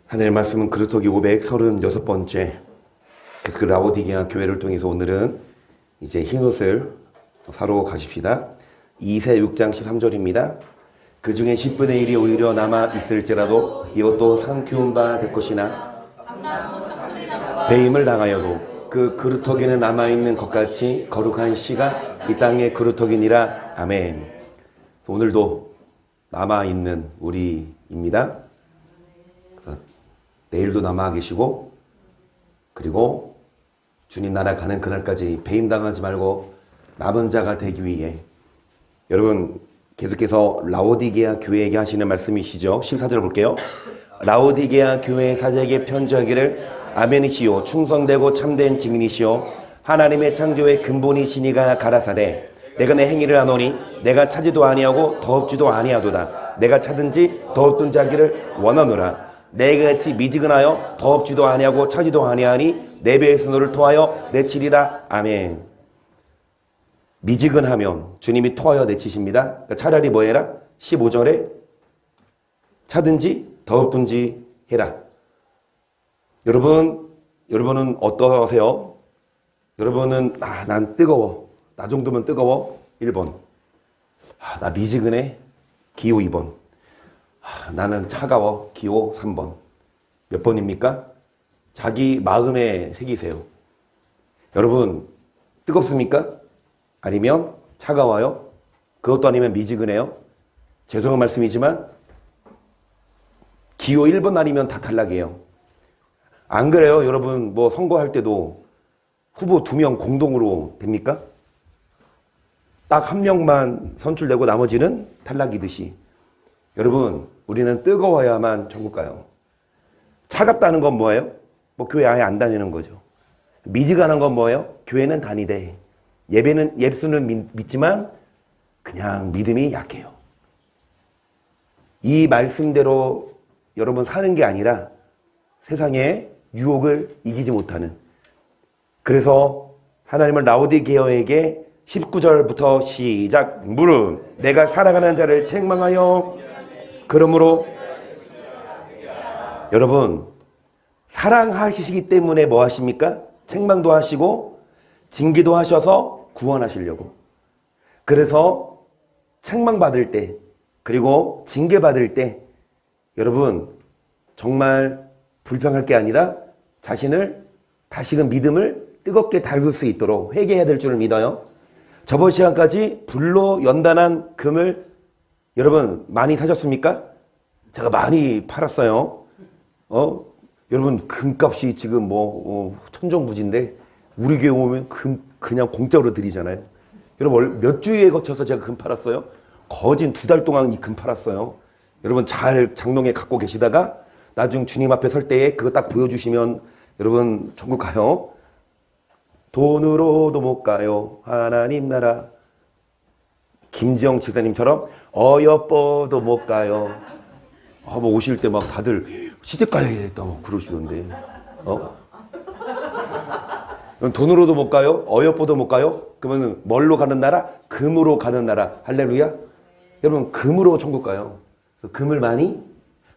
하나님의 말씀은 그루터기 536번째. 그래서 그 라오디게아 교회를 통해서 오늘은 이제 흰옷을 사러 가십시다. 2세 6장 13절입니다. 그 중에 10분의 1이 오히려 남아 있을지라도 이것도 상키운 바 될 것이나 배임을 당하여도 그 그루터기는 남아있는 것 같이 거룩한 씨가 이 땅의 그루터기니라. 아멘. 오늘도 남아있는 우리입니다. 그래서 내일도 남아 계시고, 그리고 주님 나라 가는 그날까지 배임당하지 말고 남은 자가 되기 위해, 여러분 계속해서 라오디게아 교회에게 하시는 말씀이시죠. 14절 볼게요. 라오디게아 교회 사제에게 편지하기를 아멘이시오 충성되고 참된 증인이시오 하나님의 창조의 근본이시니가 가라사대 내가 내 행위를 하노니 내가 차지도 아니하고 더없지도 아니하도다. 내가 차든지 더없든지 하기를 원하노라. 내가 같이 미지근하여 더없지도 아니하고 차지도 아니하니 내 배의 순호를 토하여 내치리라. 아멘. 미지근하면 주님이 토하여 내치십니다. 그러니까 차라리 뭐 해라? 15절에 차든지 더없든지 해라. 여러분은 어떠세요? 여러분은 난 뜨거워. 나 정도면 뜨거워. 1번. 나 미지근해. 기호 2번. 나는 차가워. 기호 3번. 몇 번입니까? 자기 마음에 새기세요. 여러분 뜨겁습니까? 아니면 차가워요? 그것도 아니면 미지근해요? 죄송한 말씀이지만 기호 1번 아니면 다 탈락이에요. 안 그래요? 여러분 뭐 선거할 때도 후보 2명 공동으로 됩니까? 딱 1명만 선출되고 나머지는 탈락이듯이 여러분 우리는 뜨거워야만 천국 가요. 차갑다는 건 뭐예요? 뭐 교회 아예 안 다니는 거죠. 미지근한 건 뭐예요? 교회는 다니되 예수는 믿지만 그냥 믿음이 약해요. 이 말씀대로 여러분 사는 게 아니라 세상의 유혹을 이기지 못하는, 그래서 하나님은 라오디게아에게 19절부터 시작. 물은 내가 사랑하는 자를 책망하여 그러므로 여러분 사랑하시기 때문에 뭐 하십니까? 책망도 하시고 징계도 하셔서 구원하시려고. 그래서 책망받을 때 그리고 징계받을 때 여러분 정말 불평할 게 아니라 자신을 다시금 믿음을 뜨겁게 달굴 수 있도록 회개해야 될 줄을 믿어요. 저번 시간까지 불로 연단한 금을 여러분 많이 사셨습니까? 제가 많이 팔았어요. 여러분 금값이 지금 천정부지인데 우리 교회 오면 금 그냥 공짜로 드리잖아요. 여러분 몇 주에 거쳐서 제가 금 팔았어요? 거진 2달 동안 이 금 팔았어요. 여러분 잘 장롱에 갖고 계시다가 나중 주님 앞에 설 때에 그거 딱 보여주시면 여러분 천국 가요. 돈으로도 못 가요 하나님 나라. 김지영 지사님처럼 어여뻐도 못 가요. 뭐 오실 때 막 다들 시집 가야겠다 뭐 그러시던데. 돈으로도 못 가요? 어여뻐도 못 가요? 그러면 뭘로 가는 나라? 금으로 가는 나라. 할렐루야. 여러분 금으로 천국 가요. 금을 많이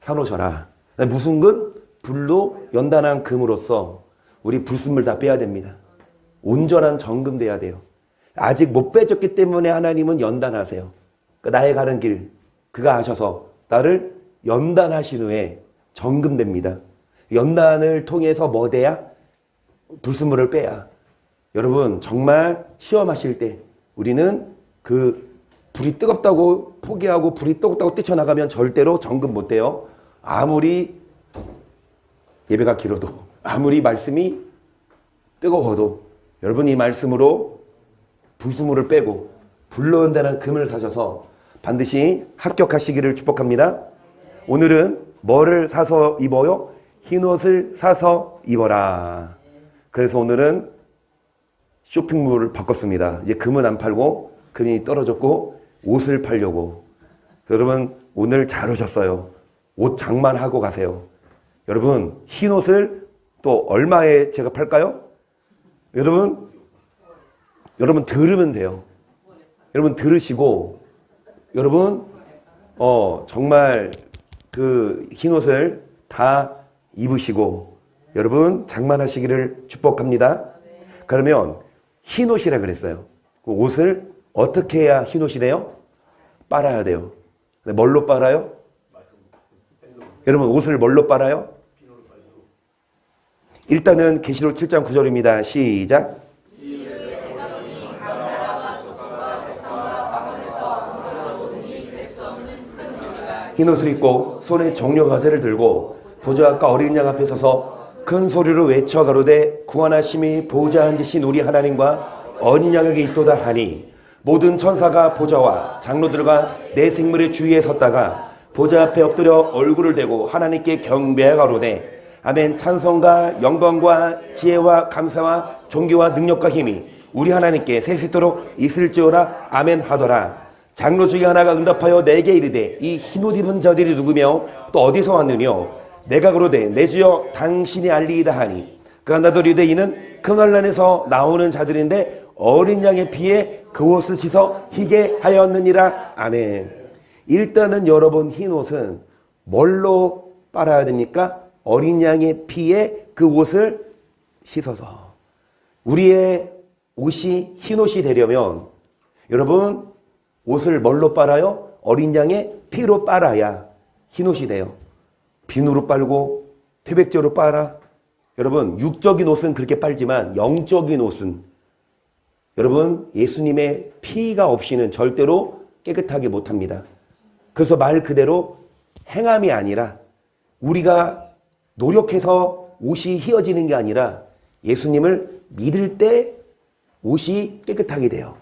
사놓으셔라. 무슨 금? 불로 연단한 금으로써 우리 불순물 다 빼야 됩니다. 온전한 정금돼야 돼요. 아직 못 빼졌기 때문에 하나님은 연단하세요. 나의 가는 길 그가 아셔서 나를 연단하신 후에 정금됩니다. 연단을 통해서 뭐 돼야? 불순물을 빼야. 여러분 정말 시험하실 때 우리는 그 불이 뜨겁다고 포기하고 불이 뜨겁다고 뛰쳐나가면 절대로 정금 못 돼요. 아무리 예배가 길어도 아무리 말씀이 뜨거워도 여러분 이 말씀으로 불순물을 빼고 불로 연단한 금을 사셔서 반드시 합격하시기를 축복합니다. 오늘은 뭐를 사서 입어요? 흰옷을 사서 입어라. 그래서 오늘은 쇼핑몰을 바꿨습니다. 이제 금은 안 팔고 금이 떨어졌고 옷을 팔려고. 여러분 오늘 잘 오셨어요. 옷 장만하고 가세요. 여러분 흰옷을 또 얼마에 제가 팔까요? 여러분 들으면 돼요. 여러분 들으시고 여러분 정말 그 흰옷을 다 입으시고 여러분 장만하시기를 축복합니다. 그러면 흰옷이라 그랬어요. 그 옷을 어떻게 해야 흰옷이 돼요? 빨아야 돼요. 근데 뭘로 빨아요? 여러분 옷을 뭘로 빨아요? 일단은 계시록 7장 9절입니다. 시작. 흰옷을 입고 손에 정려 과제를 들고 보좌 앞과 어린 양 앞에 서서 큰 소리로 외쳐 가로되 구원하심이 보좌 앉으신 우리 하나님과 어린 양에게 있도다 하니 모든 천사가 보좌와 장로들과 내 생물의 주위에 섰다가 보좌 앞에 엎드려 얼굴을 대고 하나님께 경배하가로되 아멘. 찬송과 영광과 지혜와 감사와 존귀와 능력과 힘이 우리 하나님께 세세토록 있을지어다. 아멘 하더라. 장로 중에 하나가 응답하여 내게 이르되 이 흰옷 입은 자들이 누구며 또 어디서 왔느뇨? 내가 그러되 내 주여 당신이 알리이다 하니 그가 나더러 이르되 이는 그날란에서 나오는 자들인데 어린 양의 피에 그 옷을 씻어 희게 하였느니라. 아멘. 일단은 여러분 흰옷은 뭘로 빨아야 됩니까? 어린 양의 피에 그 옷을 씻어서. 우리의 옷이 흰옷이 되려면 여러분 옷을 뭘로 빨아요? 어린 양의 피로 빨아야 흰옷이 돼요. 비누로 빨고 표백제로 빨아. 여러분 육적인 옷은 그렇게 빨지만 영적인 옷은 여러분 예수님의 피가 없이는 절대로 깨끗하게 못합니다. 그래서 말 그대로 행함이 아니라 우리가 노력해서 옷이 휘어지는 게 아니라 예수님을 믿을 때 옷이 깨끗하게 돼요.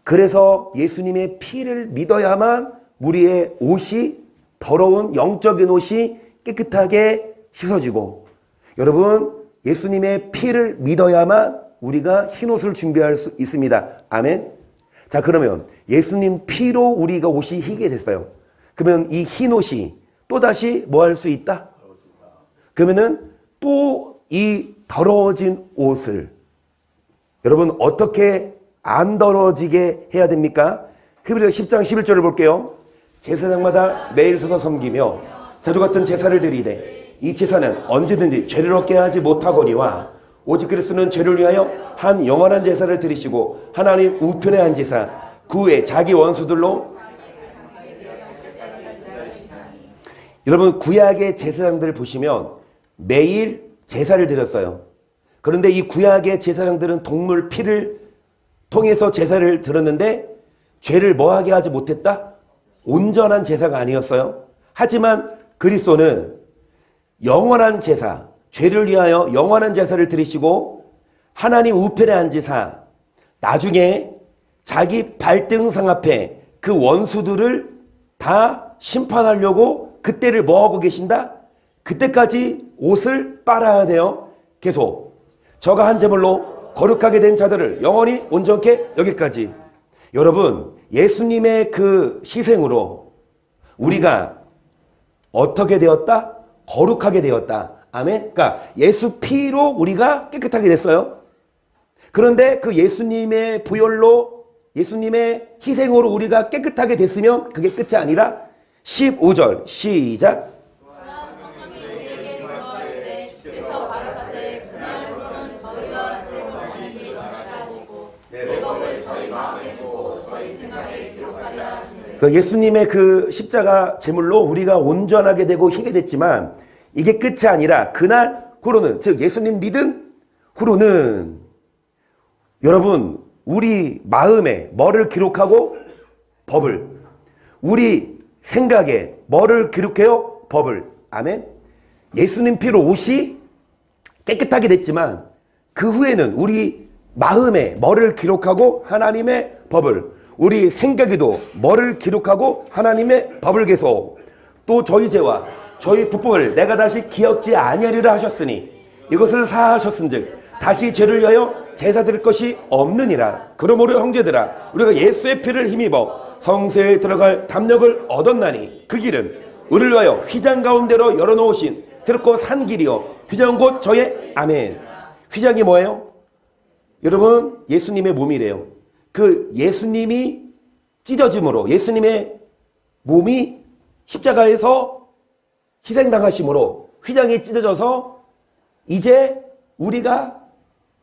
그래서 예수님의 피를 믿어야만 우리의 옷이 더러운 영적인 옷이 깨끗하게 씻어지고 여러분 예수님의 피를 믿어야만 우리가 흰옷을 준비할 수 있습니다. 아멘. 자 그러면 예수님 피로 우리가 옷이 희게 됐어요. 그러면 이 흰옷이 또다시 뭐 할 수 있다? 그러면은 또 이 더러워진 옷을 여러분 어떻게 안 더러워지게 해야 됩니까? 히브리서 10장 11절을 볼게요. 제사장마다 매일 서서 섬기며 자주 같은 제사를 드리되 이 제사는 언제든지 죄를 얻게 하지 못하거니와 오직 그리스도는 죄를 위하여 한 영원한 제사를 드리시고 하나님 우편에 앉으사 그 후에 자기 원수들로 여러분 구약의 제사장들 보시면 매일 제사를 드렸어요. 그런데 이 구약의 제사장들은 동물 피를 통해서 제사를 드렸는데 죄를 뭐하게 하지 못했다? 온전한 제사가 아니었어요. 하지만 그리스도는 영원한 제사, 죄를 위하여 영원한 제사를 드리시고 하나님 우편에 앉으사 나중에 자기 발등상 앞에 그 원수들을 다 심판하려고 그때를 뭐하고 계신다? 그때까지 옷을 빨아야 돼요. 계속 저가 한 제물로 거룩하게 된 자들을 영원히 온전케 여기까지. 여러분 예수님의 그 희생으로 우리가 어떻게 되었다? 거룩하게 되었다. 아멘. 그러니까 예수 피로 우리가 깨끗하게 됐어요. 그런데 그 예수님의 부혈로 예수님의 희생으로 우리가 깨끗하게 됐으면 그게 끝이 아니라 15절 시작. 예수님의 그 십자가 제물로 우리가 온전하게 되고 희게 됐지만 이게 끝이 아니라 그날 후로는 즉 예수님 믿은 후로는 여러분 우리 마음에 뭐를 기록하고? 법을. 우리 생각에 뭐를 기록해요? 법을. 아멘. 예수님 피로 옷이 깨끗하게 됐지만 그 후에는 우리 마음에 뭐를 기록하고? 하나님의 법을. 우리 생각에도 뭐를 기록하고? 하나님의 법을 계속. 또 저희 죄와 저희 불법을 내가 다시 기억지 아니하리라 하셨으니 이것을 사하셨은즉 다시 죄를 위하여 제사 드릴 것이 없느니라. 그러므로 형제들아 우리가 예수의 피를 힘입어 성소에 들어갈 담력을 얻었나니 그 길은 우리를 위하여 휘장 가운데로 열어놓으신 새롭고 산 길이요 휘장 곧 저의 아멘. 휘장이 뭐예요? 여러분 예수님의 몸이래요. 그 예수님이 찢어짐으로 예수님의 몸이 십자가에서 희생당하심으로 휘장이 찢어져서 이제 우리가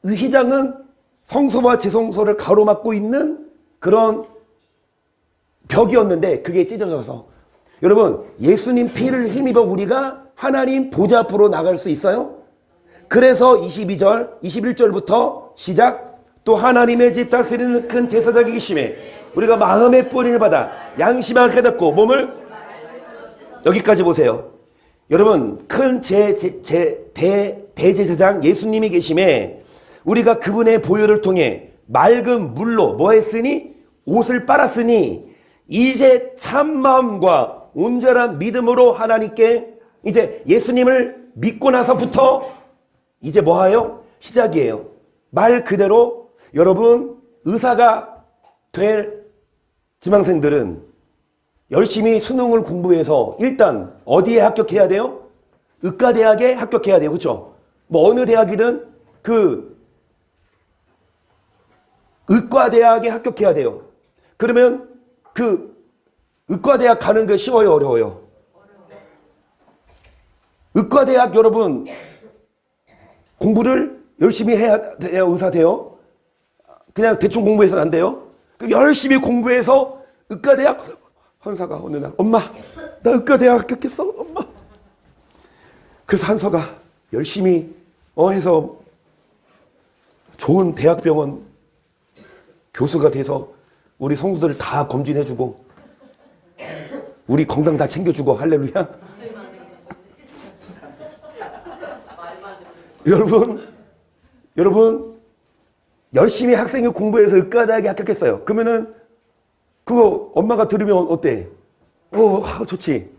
이 휘장은 성소와 지성소를 가로막고 있는 그런 벽이었는데 그게 찢어져서 여러분 예수님 피를 힘입어 우리가 하나님 보좌 앞으로 나갈 수 있어요? 그래서 22절, 21절부터 시작. 또 하나님의 집 다스리는 큰 제사장이 계심에 우리가 마음의 뿌리를 받아 양심하게 깨닫고 몸을 여기까지 보세요. 여러분 큰 대제사장 예수님이 계심에 우리가 그분의 보혈을 통해 맑은 물로 뭐 했으니? 옷을 빨았으니 이제 참 마음과 온전한 믿음으로 하나님께 이제 예수님을 믿고 나서부터 이제 뭐하요? 시작이에요. 말 그대로 여러분 의사가 될 지망생들은 열심히 수능을 공부해서 일단 어디에 합격해야 돼요? 의과대학에 합격해야 돼요. 그렇죠? 뭐 어느 대학이든 그 의과대학에 합격해야 돼요. 그러면 그 의과대학 가는 게 쉬워요? 어려워요? 의과대학 여러분 공부를 열심히 해야 돼요? 의사 돼요? 그냥 대충 공부해서는 안 돼요? 열심히 공부해서 의과대학 한사가 어느 날 엄마 나 의과대학 합격했어 엄마. 그래서 한서가 열심히 해서 좋은 대학병원 교수가 돼서 우리 성도들 다 검진해주고 우리 건강 다 챙겨주고 할렐루야. 여러분 열심히 학생이 공부해서 의과대학에 합격했어요. 그러면은 그거 엄마가 들으면 어때? 좋지.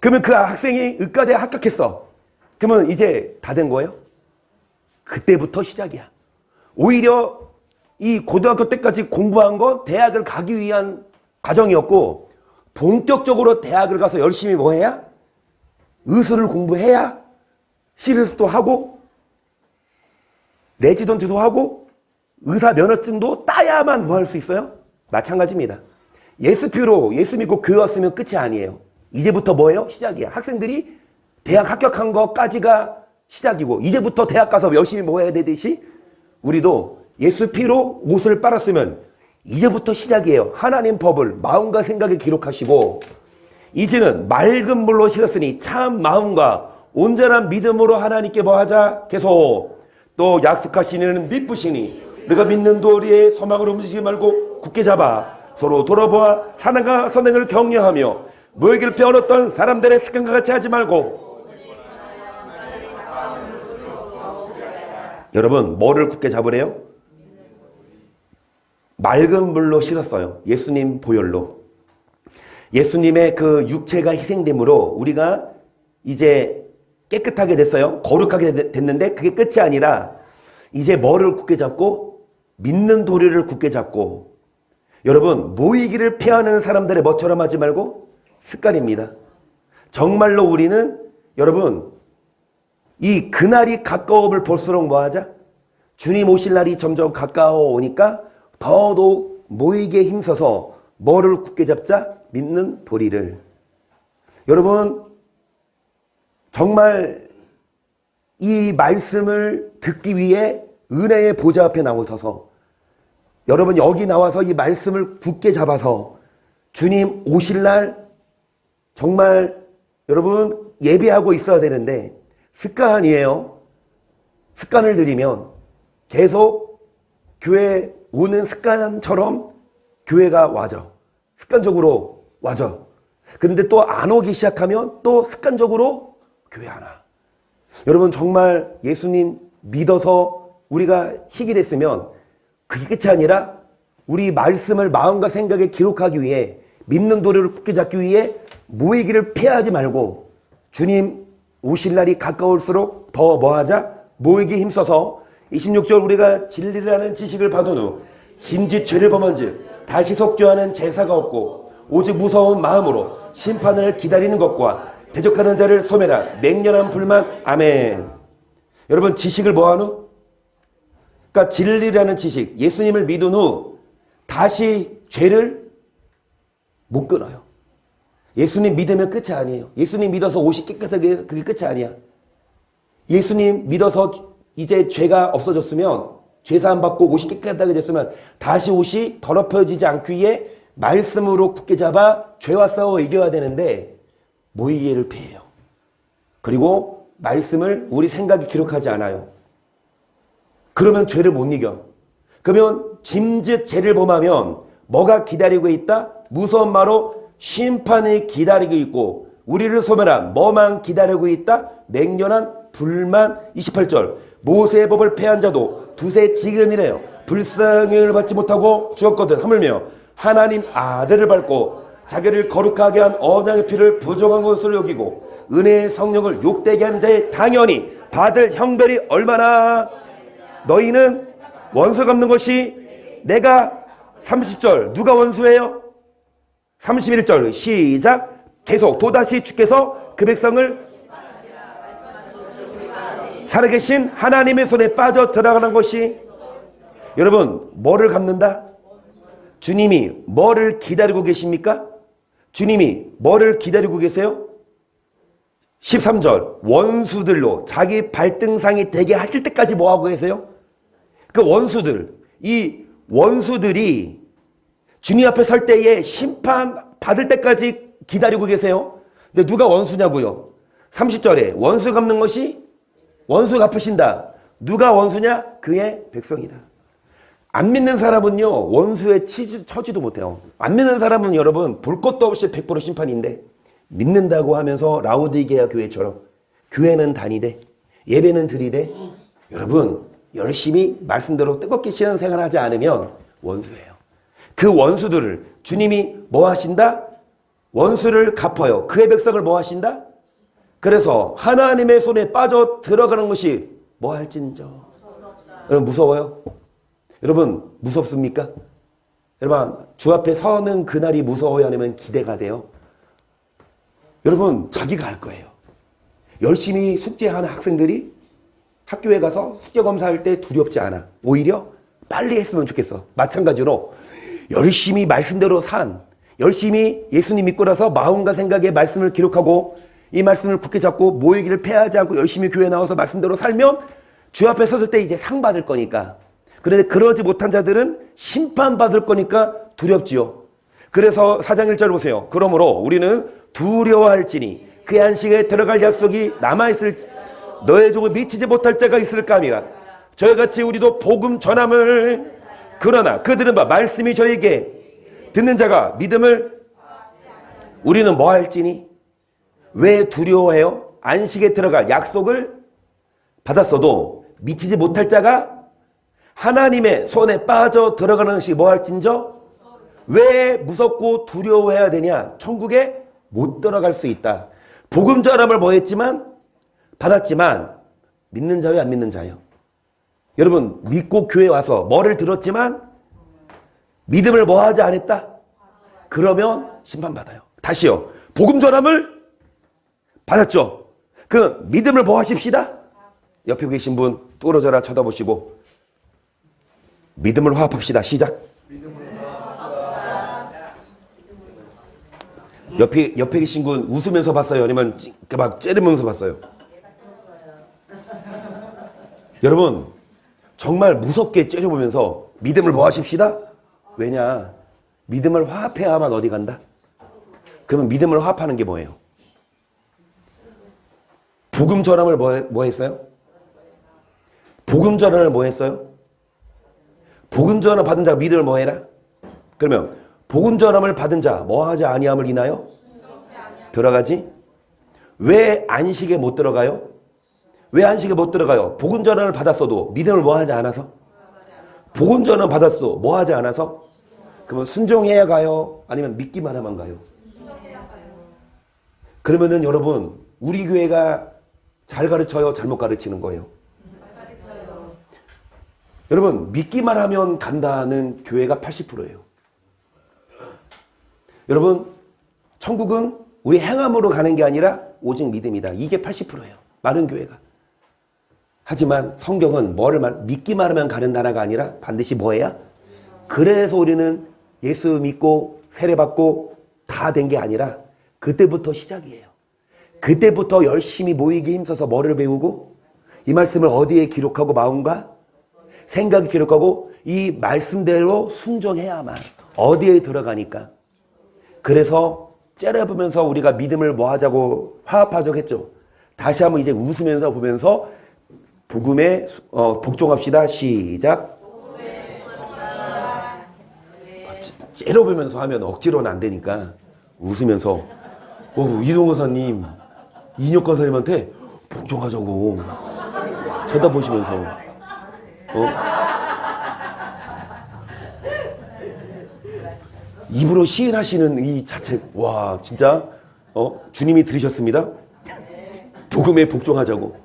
그러면 그 학생이 의과대학 합격했어. 그러면 이제 다 된 거예요? 그때부터 시작이야. 오히려 이 고등학교 때까지 공부한 건 대학을 가기 위한 과정이었고 본격적으로 대학을 가서 열심히 뭐 해야? 의술을 공부해야 시리스도 하고 레지던트도 하고 의사 면허증도 따야만 뭐 할 수 있어요? 마찬가지입니다. 예수 믿고 교회 왔으면 끝이 아니에요. 이제부터 뭐예요? 시작이야. 학생들이 대학 합격한 것까지가 시작이고 이제부터 대학 가서 열심히 뭐 해야 되듯이 우리도 예수 피로 옷을 빨았으면 이제부터 시작이에요. 하나님 법을 마음과 생각에 기록하시고 이제는 맑은 물로 씻었으니 참 마음과 온전한 믿음으로 하나님께 뭐 하자? 계속 또 약속하시는 믿으시니 내가 믿는 도리에 소망으로 움직이지 말고 굳게 잡아 서로 돌아보아 사랑과 선행을 격려하며 모이기를 배워놓던 사람들의 습관과 같이 하지 말고 여러분 뭐를 굳게 잡으래요? 맑은 물로 씻었어요. 예수님 보혈로. 예수님의 그 육체가 희생됨으로 우리가 이제 깨끗하게 됐어요. 거룩하게 됐는데 그게 끝이 아니라 이제 뭐를 굳게 잡고 믿는 도리를 굳게 잡고 여러분 모이기를 피하는 사람들의 뭐처럼 하지 말고 습관입니다. 정말로 우리는 여러분 이 그날이 가까움을 볼수록 뭐 하자? 주님 오실 날이 점점 가까워 오니까 더더욱 모이기에 힘써서 뭐를 굳게 잡자? 믿는 도리를. 여러분 정말 이 말씀을 듣기 위해 은혜의 보좌 앞에 나오셔서 여러분 여기 나와서 이 말씀을 굳게 잡아서 주님 오실 날 정말 여러분 예배하고 있어야 되는데 습관이에요. 습관을 들이면 계속 교회 오는 습관처럼 교회가 와죠. 습관적으로 와죠. 그런데 또 안 오기 시작하면 또 습관적으로 교회 안 와. 여러분 정말 예수님 믿어서 우리가 희귀 됐으면 그게 끝이 아니라 우리 말씀을 마음과 생각에 기록하기 위해 믿는 도리를 굳게 잡기 위해 모이기를 피하지 말고 주님 오실 날이 가까울수록 더 뭐하자? 모이기에 힘써서 26절 우리가 진리라는 지식을 받은 후 짐짓 죄를 범한 즉 다시 속죄하는 제사가 없고 오직 무서운 마음으로 심판을 기다리는 것과 대적하는 자를 소멸한 맹렬한 불만. 아멘. 여러분 지식을 뭐한 후? 그러니까 진리라는 지식, 예수님을 믿은 후 다시 죄를 못 끊어요. 예수님 믿으면 끝이 아니에요. 예수님 믿어서 옷이 깨끗하게 그게 끝이 아니야. 예수님 믿어서 이제 죄가 없어졌으면 죄사함 받고 옷이 깨끗하게 됐으면 다시 옷이 더럽혀지지 않기 위해 말씀으로 굳게 잡아 죄와 싸워 이겨야 되는데 모이기를 피해요. 그리고 말씀을 우리 생각에 기록하지 않아요. 그러면 죄를 못 이겨. 그러면 짐짓 죄를 범하면 뭐가 기다리고 있다? 무서운 마로 심판이 기다리고 있고 우리를 소멸한 뭐만 기다리고 있다? 맹렬한 불만. 28절 모세의 법을 폐한 자도 두세 지근이래요. 불쌍을 받지 못하고 죽었거든. 하물며 하나님 아들을 밟고 자기를 거룩하게 한 언약의 피를 부정한 것으로 여기고 은혜의 성령을 욕되게 하는 자의 당연히 받을 형벌이 얼마나. 너희는 원수 갚는 것이 내가. 30절 누가 원수예요? 31절 시작. 계속 또다시 주께서 그 백성을 살아계신 하나님의 손에 빠져 들어가는 것이. 여러분 뭐를 갚는다? 주님이 뭐를 기다리고 계십니까? 주님이 뭐를 기다리고 계세요? 13절 원수들로 자기 발등상이 되게 하실 때까지 뭐하고 계세요? 그 원수들, 이 원수들이 주님 앞에 설 때에 심판 받을 때까지 기다리고 계세요. 근데 누가 원수냐고요? 30절에 원수 갚는 것이 원수 갚으신다. 누가 원수냐? 그의 백성이다. 안 믿는 사람은요 원수에 처지도 못해요. 안 믿는 사람은 여러분 볼 것도 없이 100% 심판인데 믿는다고 하면서 라오디게아 교회처럼 교회는 다니되 예배는 드리되 여러분 열심히 말씀대로 뜨겁게 신앙생활 하지 않으면 원수예요. 그 원수들을 주님이 뭐 하신다? 원수를 갚아요. 그의 백성을 뭐 하신다? 그래서 하나님의 손에 빠져 들어가는 것이 뭐 할진저. 여러분 무서워요? 여러분 무섭습니까? 여러분 주 앞에 서는 그날이 무서워요? 아니면 기대가 돼요? 여러분 자기가 할 거예요. 열심히 숙제하는 학생들이 학교에 가서 숙제 검사할 때 두렵지 않아. 오히려 빨리 했으면 좋겠어. 마찬가지로 열심히 말씀대로 열심히 예수님 믿고 나서 마음과 생각에 말씀을 기록하고 이 말씀을 굳게 잡고 모이기를 패하지 않고 열심히 교회 나와서 말씀대로 살면 주 앞에 섰을 때 이제 상 받을 거니까. 그런데 그러지 못한 자들은 심판받을 거니까 두렵지요. 그래서 4장 1절 보세요. 그러므로 우리는 두려워할지니 그의 안식에 들어갈 약속이 남아있을지 너의 종을 미치지 못할 자가 있을까 함이라. 저희같이 우리도 복음 전함을 그러나 그들은 말씀이 저에게 듣는 자가 믿음을. 우리는 뭐 할지니 왜 두려워해요? 안식에 들어갈 약속을 받았어도 미치지 못할 자가 하나님의 손에 빠져 들어가는 것이 뭐 할진저. 왜 무섭고 두려워해야 되냐? 천국에 못 들어갈 수 있다. 복음 전함을 뭐 했지만 받았지만 믿는 자요 안 믿는 자요? 여러분 믿고 교회 와서 뭐를 들었지만 믿음을 뭐 하지 않았다? 그러면 심판받아요. 다시요. 복음 전함을 받았죠. 그 믿음을 뭐 하십시다? 옆에 계신 분 뚫어져라 쳐다보시고 믿음을 화합합시다. 시작. 옆에 계신 분 웃으면서 봤어요? 아니면 막 째리면서 봤어요? 여러분 정말 무섭게 째려보면서 믿음을 뭐 하십시다? 왜냐? 믿음을 화합해야만 어디 간다? 그러면 믿음을 화합하는 게 뭐예요? 복음 전함을 뭐 했어요? 복음 전함을 뭐 했어요? 복음 전함 받은 자가 믿음을 뭐 해라? 그러면 복음 전함을 받은 자 뭐 하지 아니함을 인하여 들어가지? 왜 안식에 못 들어가요? 왜 안식에 못 들어가요? 복음 전함을 받았어도 믿음을 뭐 하지 않아서? 복음 전함 받았어 뭐 하지 않아서? 그러면 순종해야 가요? 아니면 믿기만 하면 가요? 그러면은 여러분 우리 교회가 잘 가르쳐요? 잘못 가르치는 거예요? 여러분 믿기만 하면 간다는 교회가 80%예요. 여러분 천국은 우리 행함으로 가는 게 아니라 오직 믿음이다. 이게 80%예요. 많은 교회가. 하지만 성경은 믿기만 하면 가는 나라가 아니라 반드시 뭐해야? 그래서 우리는 예수 믿고 세례받고 다 된 게 아니라 그때부터 시작이에요. 그때부터 열심히 모이기 힘써서 뭐를 배우고 이 말씀을 어디에 기록하고 마음과 생각에 기록하고 이 말씀대로 순종해야만 어디에 들어가니까. 그래서 째려보면서 우리가 믿음을 뭐 하자고 화합하자고 했죠. 다시 한번 이제 웃으면서 보면서 복음에 복종합시다. 시작. 째려보면서 하면 억지로는 안 되니까 웃으면서 이동호 사님, 이인혁 권사님한테 복종하자고 쳐다보시면서 입으로 시인하시는 이 자체, 와 진짜 주님이 들으셨습니다. 복음에 복종하자고.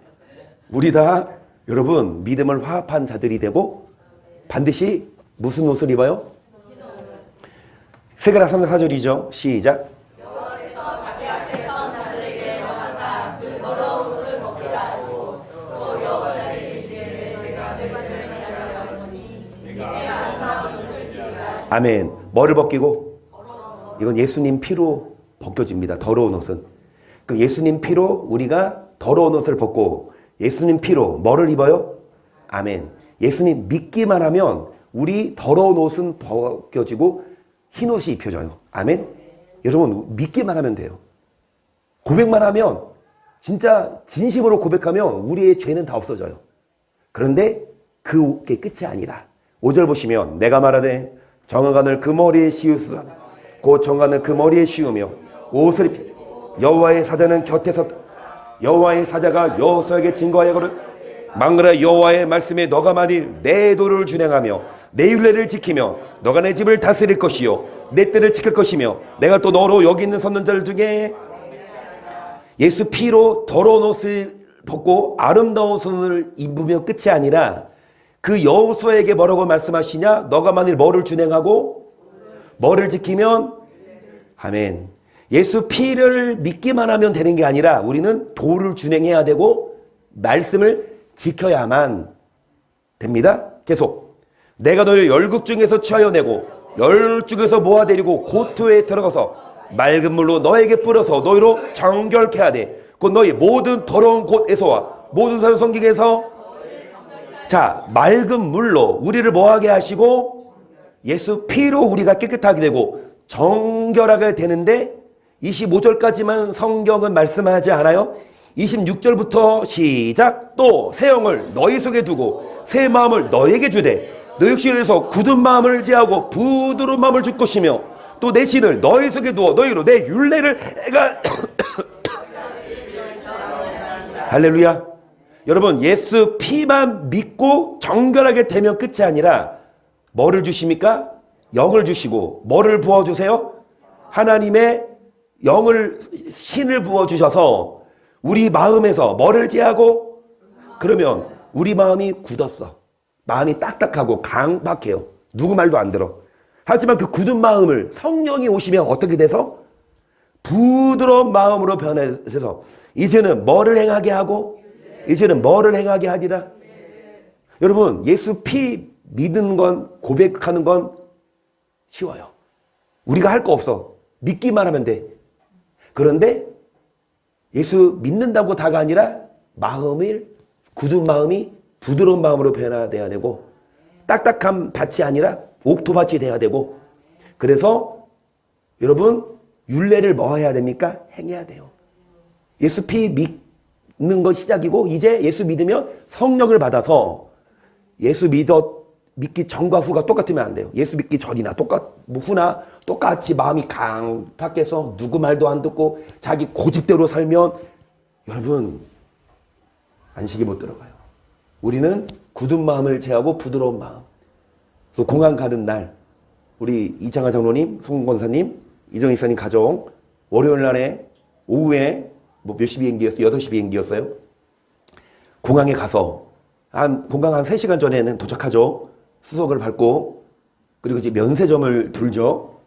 우리 다 여러분 믿음을 화합한 자들이 되고 반드시 무슨 옷을 입어요? 스가랴 3장 4절이죠. 시작. 여호와께서 자기 앞에 선 자들에게 명하사 그 더러운 옷을 벗기라 하시고 또 여호와의 지혜를 내가 백발을 하려 하였으니 내가 아름다운 옷을 입히라. 아멘. 뭐를 벗기고? 이건 예수님 피로 벗겨집니다. 더러운 옷은. 그럼 예수님 피로 우리가 더러운 옷을 벗고 예수님 피로 뭐를 입어요? 아멘. 예수님 믿기만 하면 우리 더러운 옷은 벗겨지고 흰 옷이 입혀져요. 아멘. 여러분 믿기만 하면 돼요. 고백만 하면 진짜 진심으로 고백하면 우리의 죄는 다 없어져요. 그런데 그게 끝이 아니라 5절 보시면 내가 말하되 정화관을 그 머리에 씌우으라 곧 정관을 그 머리에 씌우며 옷을 입히고 여호와의 사자는 곁에서 여호와의 사자가 여호수아에게 증거하여 망그라 여호와의 말씀에 너가 만일 내 도를 준행하며 내 율례를 지키며 너가 내 집을 다스릴 것이요 내 때를 지킬 것이며 내가 또 너로 여기 있는 선전자들 중에 예수 피로 더러운 옷을 벗고 아름다운 옷을 입으면 끝이 아니라 그 여호수아에게 뭐라고 말씀하시냐? 너가 만일 뭐를 준행하고 뭐를 지키면 아멘. 예수 피를 믿기만 하면 되는 게 아니라 우리는 도를 준행해야 되고 말씀을 지켜야만 됩니다. 계속 내가 너를 열국 중에서 취하여 내고 열 중에서 모아내리고 고토에 들어가서 맑은 물로 너에게 뿌려서 너희로 정결케 하되 곧 너희 모든 더러운 곳에서와 모든 사람 성경에서 자 맑은 물로 우리를 뭐하게 하시고 예수 피로 우리가 깨끗하게 되고 정결하게 되는데 25절까지만 성경은 말씀하지 않아요? 26절부터 시작. 또 새 영을 너희 속에 두고 새 마음을 너에게 주되 너 역시 그래서 굳은 마음을 제하고 부드러운 마음을 줄 것이며 또 내 신을 너희 속에 두어 너희로 내 율례를 해가 할렐루야. 여러분 예수 피만 믿고 정결하게 되면 끝이 아니라 뭐를 주십니까? 영을 주시고 뭐를 부어주세요? 하나님의 영을 신을 부어주셔서 우리 마음에서 뭐를 제하고 그러면 우리 마음이 굳었어. 마음이 딱딱하고 강박해요. 누구 말도 안 들어. 하지만 그 굳은 마음을 성령이 오시면 어떻게 돼서? 부드러운 마음으로 변해서 이제는 뭐를 행하게 하고 이제는 뭐를 행하게 하리라. 여러분 예수 피 믿는 건 고백하는 건 쉬워요. 우리가 할 거 없어. 믿기만 하면 돼. 그런데 예수 믿는다고 다가 아니라 마음을 굳은 마음이 부드러운 마음으로 변화돼야 되고 딱딱한 밭이 아니라 옥토밭이 돼야 되고 그래서 여러분 율례를 뭐 해야 됩니까? 행해야 돼요. 예수 피 믿는 것 시작이고 이제 예수 믿으면 성령을 받아서 예수 믿기 전과 후가 똑같으면 안 돼요. 예수 믿기 전이나 후나 똑같이 마음이 강팍해서 누구 말도 안 듣고 자기 고집대로 살면 여러분 안식이 못 들어가요. 우리는 굳은 마음을 제하고 부드러운 마음. 그래서 공항 가는 날 우리 이창하 장로님, 송 권사님, 이정희 사님 가정 월요일 날에 오후에 몇 시 비행기였어요? 8시 비행기였어요. 공항에 가서 공항 한 3시간 전에는 도착하죠. 수속을 밟고 그리고 이제 면세점을 돌죠.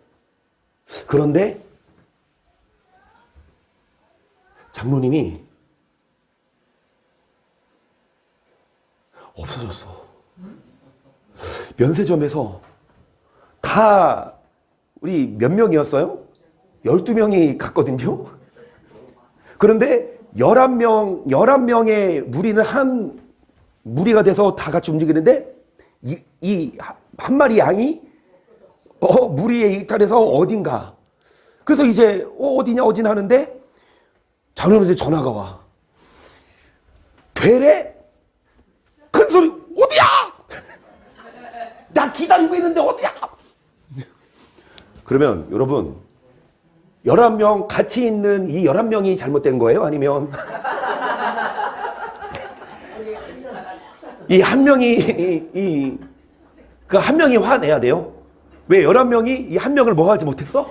그런데 장로님이 없어졌어. 면세점에서 다 우리 몇 명이었어요? 12명이 갔거든요. 그런데 11명의 무리는 한 무리가 돼서 다 같이 움직이는데 이 한 마리 양이 무리에 이탈해서 어딘가. 그래서 이제 어디냐 하는데 장로님한테 전화가 와. 되래? 큰 소리 어디야? 나 기다리고 있는데 어디야? 그러면 여러분 11명 같이 있는 이 11명이 잘못된 거예요? 아니면 이 한 명이 그 한 명이 화내야 돼요? 왜 11명이 이 한 명을 뭐 하지 못했어?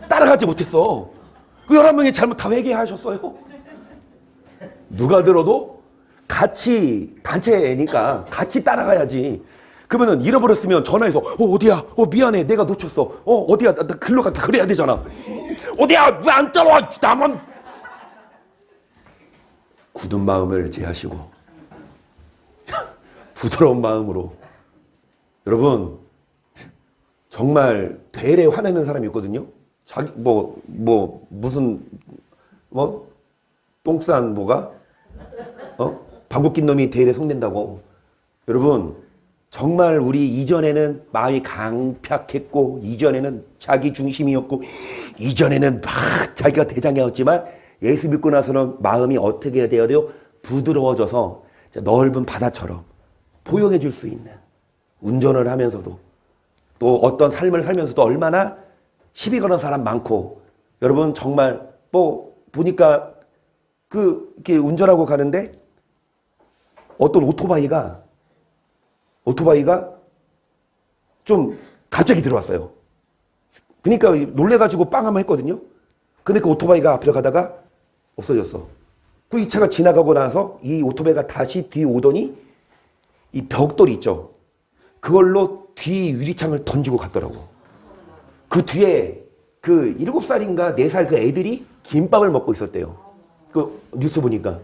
따라가지 못했어. 그 11명이 잘못 다 회개하셨어요? 누가 들어도 같이 단체니까 같이 따라가야지. 그러면은 잃어버렸으면 전화해서 어디야? 미안해 내가 놓쳤어. 어디야? 나 글로 갈게. 그래야 되잖아. 어디야? 왜 안 따라와? 나만. 굳은 마음을 제하시고 부드러운 마음으로. 여러분 정말 되레 화내는 사람이 있거든요. 자기 무슨 똥싼 방귀 낀 놈이 되레 성낸다고. 여러분 정말 우리 이전에는 마음이 강팍했고 이전에는 자기 중심이었고 이전에는 막 자기가 대장이었지만 예수 믿고 나서는 마음이 어떻게 돼야 돼요? 부드러워져서 넓은 바다처럼 포용해 줄 수 있는, 운전을 하면서도 또 어떤 삶을 살면서도 얼마나 시비 거는 사람 많고. 여러분 정말 보니까 이렇게 운전하고 가는데 어떤 오토바이가 좀 갑자기 들어왔어요. 그러니까 놀래가지고 빵 한번 했거든요. 근데 그 오토바이가 앞으로 가다가 없어졌어. 그리고 이 차가 지나가고 나서 이 오토바이가 다시 뒤에 오더니 이 벽돌 있죠. 그걸로 뒤 유리창을 던지고 갔더라고. 그 뒤에 그 7살인가 4살 그 애들이 김밥을 먹고 있었대요. 그 뉴스 보니까.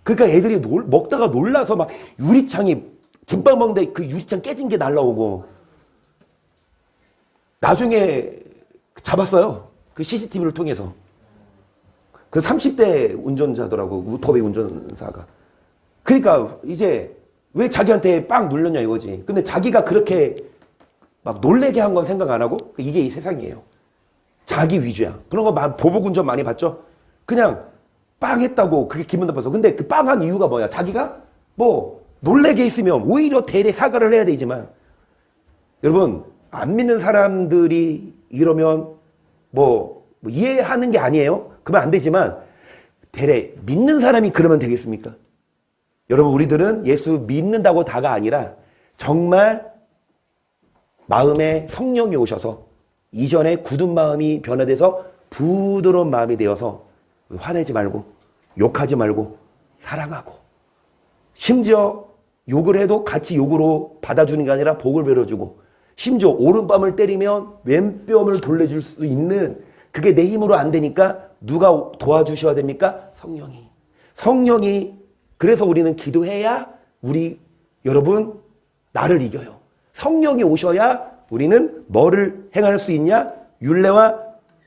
그러니까 애들이 먹다가 놀라서 막 유리창이 김밥 먹는데 그 유리창 깨진 게 날라오고. 나중에 잡았어요. 그 CCTV를 통해서. 그 30대 운전자더라고. 오토바이 운전사가. 그러니까 이제 왜 자기한테 빵 눌렸냐 이거지. 근데 자기가 그렇게 막 놀래게 한 건 생각 안 하고 이게 이 세상이에요. 자기 위주야. 그런 거 보복 운전 많이 봤죠? 그냥 빵 했다고 그게 기분 나빠서. 근데 그 빵 한 이유가 뭐야? 자기가 놀래게 있으면 오히려 대래 사과를 해야 되지만, 여러분 안 믿는 사람들이 이러면 이해하는 게 아니에요. 그러면 안 되지만 대래 믿는 사람이 그러면 되겠습니까? 여러분 우리들은 예수 믿는다고 다가 아니라 정말 마음에 성령이 오셔서 이전에 굳은 마음이 변화돼서 부드러운 마음이 되어서 화내지 말고 욕하지 말고 사랑하고, 심지어 욕을 해도 같이 욕으로 받아주는 게 아니라 복을 베려주고, 심지어 오른뺨을 때리면 왼뺨을 돌려줄 수 있는, 그게 내 힘으로 안 되니까 누가 도와주셔야 됩니까? 성령이. 그래서 우리는 기도해야 여러분 나를 이겨요. 성령이 오셔야 우리는 뭐를 행할 수 있냐? 율례와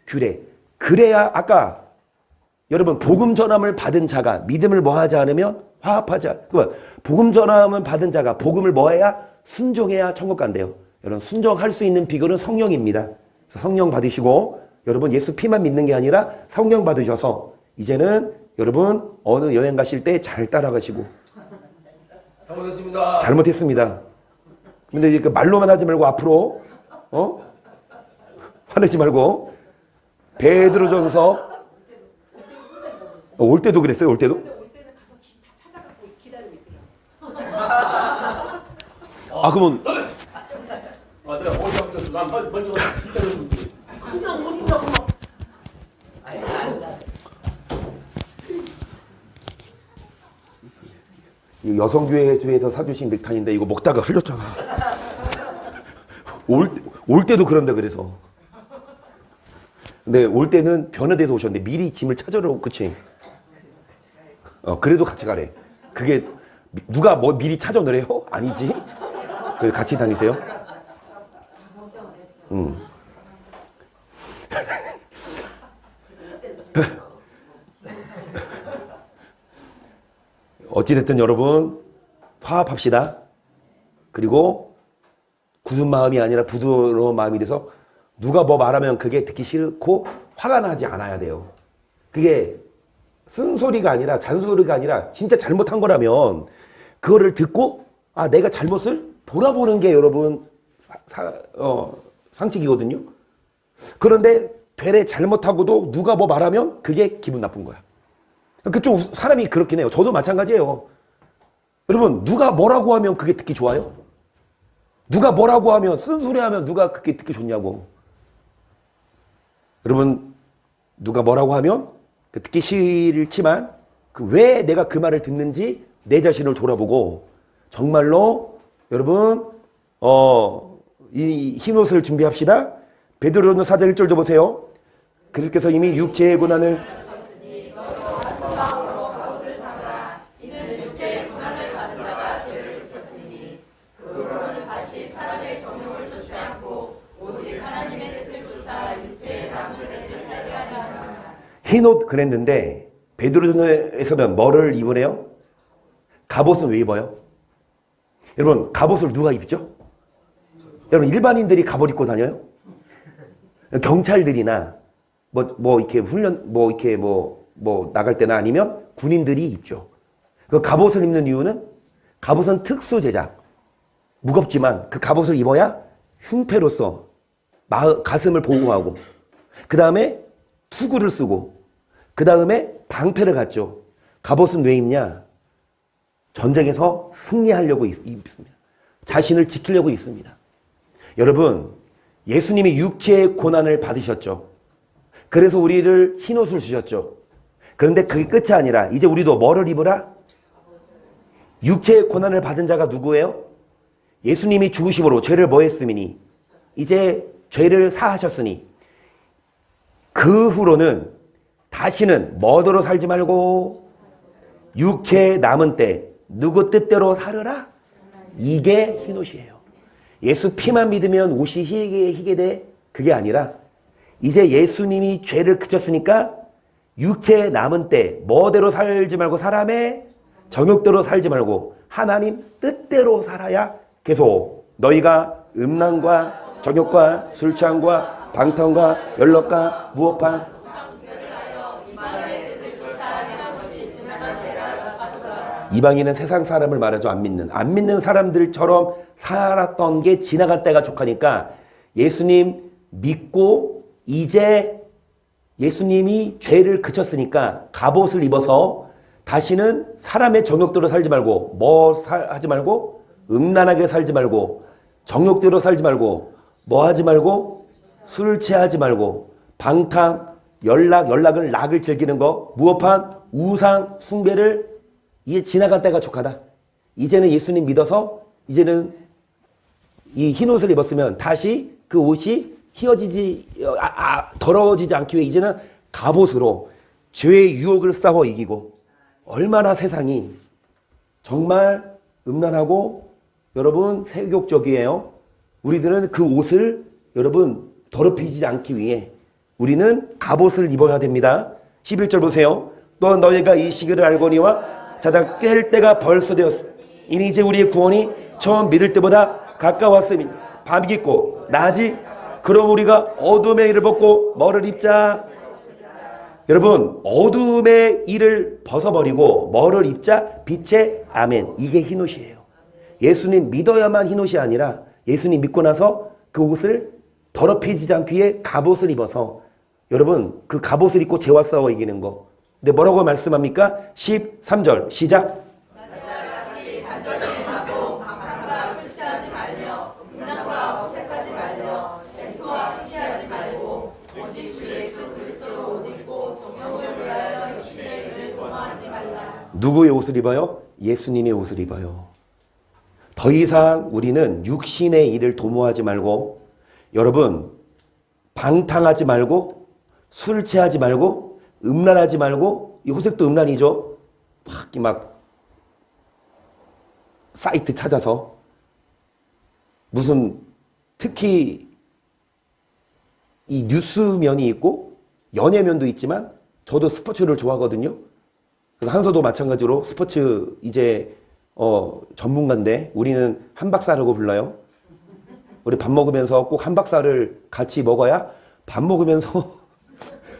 규례. 그래야 아까 여러분 복음 전함을 받은 자가 믿음을 뭐하지 않으면 화합하지 않. 복음 전함을 받은 자가 복음을 뭐해야? 순종해야 천국 간대요. 여러분 순종할 수 있는 비결은 성령입니다. 그래서 성령 받으시고, 여러분 예수 피만 믿는 게 아니라 성령 받으셔서 이제는 여러분 어느 여행 가실 때 잘 따라가시고. 잘못했습니다. 근데 이제 말로만 하지 말고 앞으로 화내지 말고. 베드로전서 올 때도 그랬어요. 올 때도? 그러면 내가 어디 갔어? 난 먼저 기다렸는데. 그냥 어디냐고. 여성교회에서 사주신 넥타이인데 이거 먹다가 흘렸잖아. 올 때도 그런다 그래서. 근데 올 때는 변화돼서 오셨는데 미리 짐을 찾으러. 그치? 그래도 같이 가래. 그게 누가 미리 찾아내래요? 아니지. 그래서 같이 다니세요. 어찌됐든 여러분 화합합시다. 그리고 굳은 마음이 아니라 부드러운 마음이 돼서 누가 뭐 말하면 그게 듣기 싫고 화가 나지 않아야 돼요. 그게 쓴소리가 아니라 잔소리가 아니라 진짜 잘못한 거라면 그거를 듣고 아 내가 잘못을 돌아보는 게 여러분 상식이거든요. 그런데 되레 잘못하고도 누가 뭐 말하면 그게 기분 나쁜 거야. 그쪽 사람이 그렇긴 해요. 저도 마찬가지예요. 여러분 누가 뭐라고 하면 그게 듣기 좋아요? 누가 뭐라고 하면 쓴소리 하면 누가 그게 듣기 좋냐고. 여러분 누가 뭐라고 하면 듣기 싫지만 왜 내가 그 말을 듣는지 내 자신을 돌아보고 정말로 여러분 이 흰옷을 준비합시다. 베드로전서 4장 1절도 보세요. 그리스도께서 이미 육체의 고난을 흰옷 그랬는데 베드로전서에서는 뭐를 입으래요? 갑옷은 왜 입어요? 여러분 갑옷을 누가 입죠? 여러분 일반인들이 갑옷 입고 다녀요? 경찰들이나 뭐 이렇게 훈련 이렇게 나갈 때나 아니면 군인들이 입죠. 그 갑옷을 입는 이유는 갑옷은 특수 제작 무겁지만 그 갑옷을 입어야 흉패로서 가슴을 보호하고 그 다음에 투구를 쓰고 그 다음에 방패를 갖죠. 갑옷은 왜 입냐? 전쟁에서 승리하려고 입습니다. 자신을 지키려고 있습니다. 여러분 예수님이 육체의 고난을 받으셨죠. 그래서 우리를 흰옷을 주셨죠. 그런데 그게 끝이 아니라 이제 우리도 뭐를 입으라? 육체의 고난을 받은 자가 누구예요? 예수님이 죽으심으로 죄를 뭐 했음이니 이제 죄를 사하셨으니 그 후로는 다시는 뭐대로 살지 말고 육체에 남은 때 누구 뜻대로 살으라. 이게 흰옷이에요. 예수 피만 믿으면 옷이 희게 돼. 그게 아니라 이제 예수님이 죄를 그쳤으니까 육체에 남은 때 뭐대로 살지 말고 사람의 정욕대로 살지 말고 하나님 뜻대로 살아야 계속 너희가 음란과 정욕과 술 취함과 방탕과 연락과 무업한 이방인은 세상 사람을 말하죠. 안 믿는 사람들처럼 살았던 게 지나간 때가 족하니까 예수님 믿고 이제 예수님이 죄를 그쳤으니까 갑옷을 입어서 다시는 사람의 정욕대로 살지 말고 하지 말고 음란하게 살지 말고 정욕대로 살지 말고 뭐 하지 말고 술 취하지 말고 방탕 연락은 락을 즐기는 거 무업한 우상 숭배를 이제 지나간 때가 족하다. 이제는 예수님 믿어서 이제는 이 흰옷을 입었으면 다시 그 옷이 더러워지지 않기 위해 이제는 갑옷으로 죄의 유혹을 싸워 이기고 얼마나 세상이 정말 음란하고 여러분 세욕적이에요. 우리들은 그 옷을 여러분 더럽히지 않기 위해 우리는 갑옷을 입어야 됩니다. 11절 보세요. 또 너희가 이 시기를 알거니와 자다 깰 때가 벌써 되었으니 이니 이제 우리의 구원이 처음 믿을 때보다 가까웠으니 밤이 깊고 낮이 그럼 우리가 어둠의 일을 벗고 뭐를 입자? 여러분 어둠의 일을 벗어버리고 뭐를 입자? 빛의 아멘. 이게 흰옷이에요. 예수님 믿어야만 흰옷이 아니라 예수님 믿고 나서 그 옷을 더럽혀지지 않기 위해 갑옷을 입어서 여러분 그 갑옷을 입고 죄와 싸워 이기는 거. 근데 뭐라고 말씀합니까? 13절 시작. 누구의 옷을 입어요? 예수님의 옷을 입어요. 더 이상 우리는 육신의 일을 도모하지 말고 여러분 방탕하지 말고 술 취하지 말고 음란하지 말고 이 호색도 음란이죠. 막 사이트 찾아서 무슨 특히 이 뉴스면이 있고 연예면도 있지만 저도 스포츠를 좋아하거든요. 한서도 마찬가지로 스포츠 이제 전문가인데 우리는 한박사라고 불러요. 우리 밥 먹으면서 꼭 한박사를 같이 먹어야 밥 먹으면서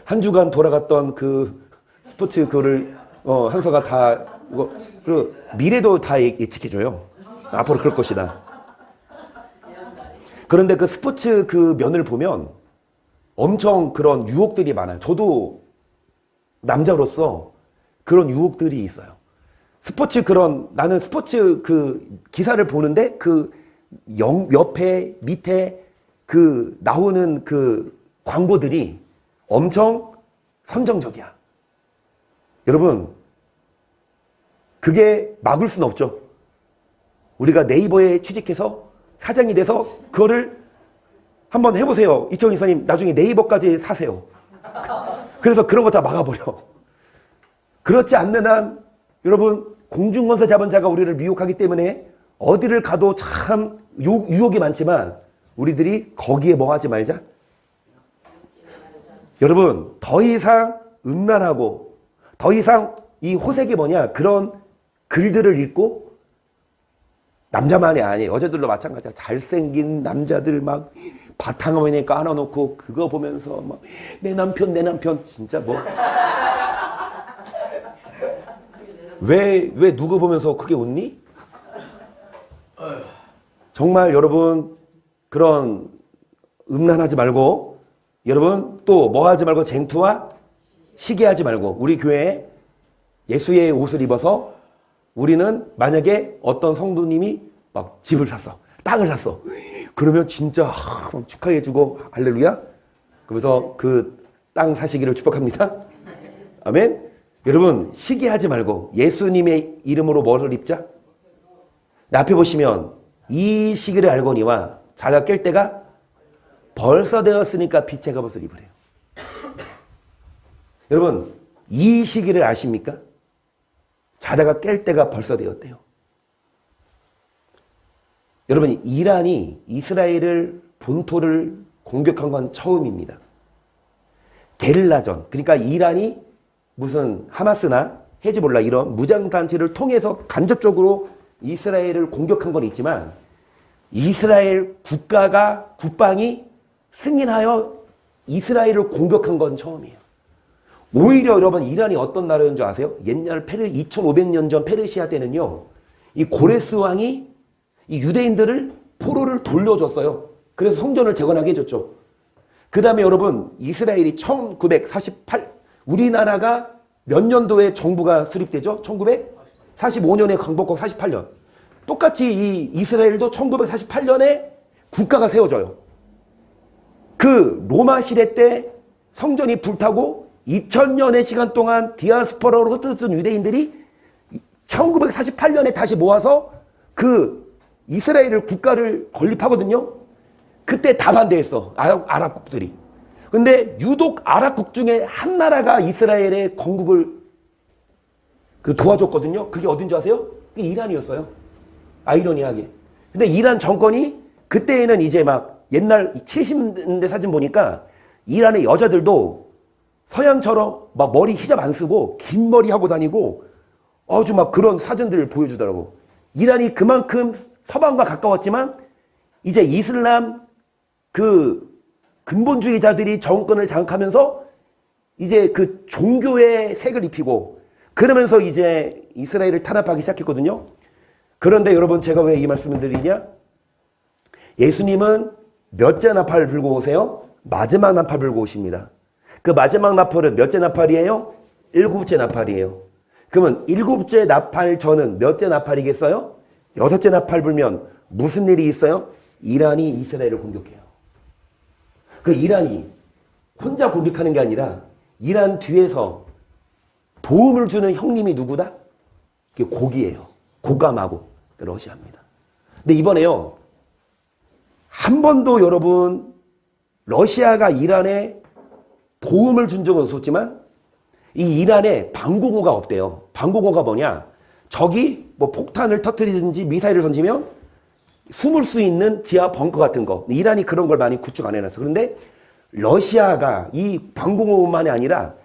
한 주간 돌아갔던 그 스포츠 그거를 한서가 다 그리고 미래도 다 예측해줘요. 앞으로 그럴 것이다. 그런데 그 스포츠 그 면을 보면 엄청 그런 유혹들이 많아요. 저도 남자로서 그런 유혹들이 있어요. 나는 스포츠 그 기사를 보는데 그 옆에 밑에 그 나오는 그 광고들이 엄청 선정적이야. 여러분, 그게 막을 수는 없죠. 우리가 네이버에 취직해서 사장이 돼서 그거를 한번 해보세요. 이청희 이사님 나중에 네이버까지 사세요. 그래서 그런 거 다 막아버려. 그렇지 않는 한 여러분 공중권세 잡은 자가 우리를 미혹하기 때문에 어디를 가도 참 유혹이 많지만 우리들이 거기에 뭐 하지 말자. 여러분 더 이상 음란하고 더 이상 이 호색이 뭐냐 그런 글들을 읽고 남자만이 아니에요. 여자들도 마찬가지야. 잘생긴 남자들 막 바탕화면에 깔아놓고 그거 보면서 막 내 남편 진짜 뭐 왜 누구 보면서 크게 웃니? 정말 여러분 그런 음란하지 말고 여러분 또 뭐 하지 말고 쟁투와 시기하지 말고 우리 교회에 예수의 옷을 입어서 우리는 만약에 어떤 성도님이 막 집을 샀어. 땅을 샀어. 그러면 진짜 축하해주고 할렐루야. 그래서 그 땅 사시기를 축복합니다. 아멘. 여러분 시기하지 말고 예수님의 이름으로 뭐를 입자? 앞에 보시면 이 시기를 알거니와 자가 깰 때가 벌써 되었으니까 빛의 갑옷을 입으래요. 여러분 이 시기를 아십니까? 자다가 깰 때가 벌써 되었대요. 여러분 이란이 이스라엘을 본토를 공격한 건 처음입니다. 게릴라전, 그러니까 이란이 무슨 하마스나 헤즈볼라 이런 무장단체를 통해서 간접적으로 이스라엘을 공격한 건 있지만 이스라엘 국방이 승인하여 이스라엘을 공격한 건 처음이에요. 오히려 여러분 이란이 어떤 나라인 줄 아세요? 옛날 2500년 전 페르시아 때는요. 이 고레스 왕이 이 유대인들을 포로를 돌려줬어요. 그래서 성전을 재건하게 해줬죠. 그 다음에 여러분 이스라엘이 1948 우리나라가 몇 년도에 정부가 수립되죠? 1945년에 광복하고 48년. 똑같이 이 이스라엘도 1948년에 국가가 세워져요. 그 로마 시대 때 성전이 불타고 2000년의 시간 동안 디아스포라로 흩어진 유대인들이 1948년에 다시 모아서 그 이스라엘을 국가를 건립하거든요. 그때 다 반대했어. 아랍국들이. 근데 유독 아랍국 중에 한 나라가 이스라엘의 건국을 도와줬거든요. 그게 어딘 줄 아세요? 그게 이란이었어요. 아이러니하게. 근데 이란 정권이 그때에는 이제 막 옛날 70년대 사진 보니까 이란의 여자들도 서양처럼 막 머리 히잡 안 쓰고 긴 머리 하고 다니고 아주 막 그런 사진들을 보여주더라고. 이란이 그만큼 서방과 가까웠지만 이제 이슬람 그 근본주의자들이 정권을 장악하면서 이제 그 종교의 색을 입히고 그러면서 이제 이스라엘을 탄압하기 시작했거든요. 그런데 여러분 제가 왜 이 말씀을 드리냐? 예수님은 몇째 나팔 불고 오세요? 마지막 나팔 불고 오십니다. 그 마지막 나팔은 몇째 나팔이에요? 7째 나팔이에요. 그러면 7째 나팔 전은 몇째 나팔이겠어요? 6째 나팔 불면 무슨 일이 있어요? 이란이 이스라엘을 공격해요. 그 이란이 혼자 공격하는 게 아니라 이란 뒤에서 도움을 주는 형님이 누구다? 그게 고기예요. 고감하고 러시아입니다. 근데 이번에요. 한 번도 여러분 러시아가 이란에 도움을 준 적은 없었지만 이 이란에 방공호가 없대요. 방공호가 뭐냐? 적이 뭐 폭탄을 터뜨리든지 미사일을 던지면 숨을 수 있는 지하 벙커 같은 거. 이란이 그런 걸 많이 구축 안 해놨어. 그런데 러시아가 이 방공호만이 아니라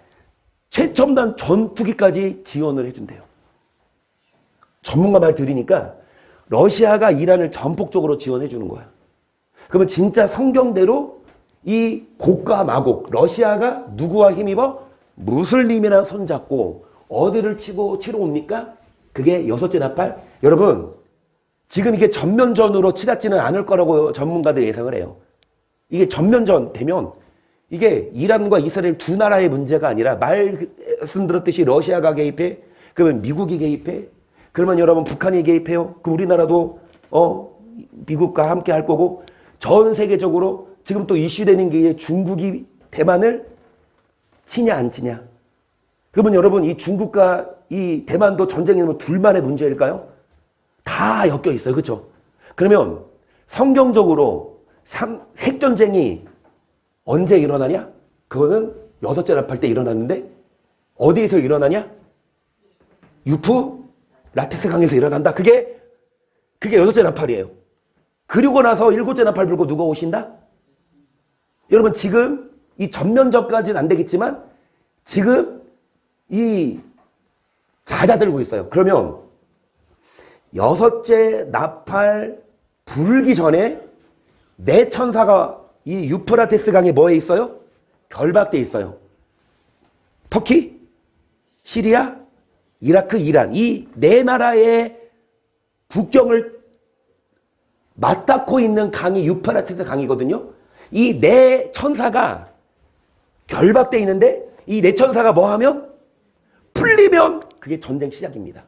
최첨단 전투기까지 지원을 해준대요. 전문가 말 들으니까 러시아가 이란을 전폭적으로 지원해 주는 거야. 그러면 진짜 성경대로 이 곡과 마곡, 러시아가 누구와 힘입어? 무슬림이랑 손잡고 어디를 치러 옵니까? 그게 여섯째 나팔. 여러분, 지금 이게 전면전으로 치닫지는 않을 거라고 전문가들이 예상을 해요. 이게 전면전 되면 이게 이란과 이스라엘 두 나라의 문제가 아니라 말씀드렸듯이 러시아가 개입해? 그러면 미국이 개입해? 그러면 여러분 북한이 개입해요? 그 우리나라도 미국과 함께 할 거고 전 세계적으로 지금 또 이슈되는 게 중국이 대만을 치냐 안 치냐. 그러면 여러분 이 중국과 이 대만도 전쟁이 뭐 둘만의 문제일까요? 다 엮여 있어요. 그렇죠? 그러면 성경적으로 핵전쟁이 언제 일어나냐? 그거는 여섯째 나팔 때 일어났는데 어디에서 일어나냐? 유프라테스 강에서 일어난다. 그게 여섯째 나팔이에요. 그리고 나서 일곱째 나팔 불고 누가 오신다? 여러분 지금 이 전면전까지는 안 되겠지만 지금 이 잦아들고 있어요. 그러면 여섯째 나팔 불기 전에 네 천사가 이 유프라테스 강에 뭐에 있어요? 결박돼 있어요. 터키, 시리아, 이라크, 이란 이 네 나라의 국경을 맞닿고 있는 강이 유프라테스 강이거든요. 이 네 천사가 결박돼 있는데 이 네 천사가 뭐 하면 풀리면 그게 전쟁 시작입니다.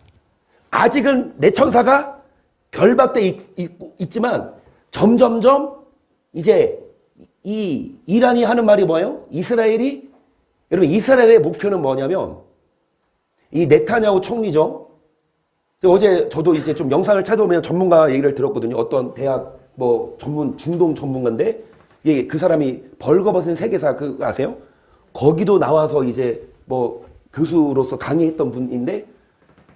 아직은 네 천사가 결박돼 있지만 점점점 이제 이 이란이 하는 말이 뭐예요? 여러분 이스라엘의 목표는 뭐냐면 이 네타냐후 총리죠. 어제 저도 이제 좀 영상을 찾아보면 전문가 얘기를 들었거든요. 어떤 대학 뭐 중동 전문가인데 그 사람이 벌거벗은 세계사 그거 아세요? 거기도 나와서 이제 뭐 교수로서 강의했던 분인데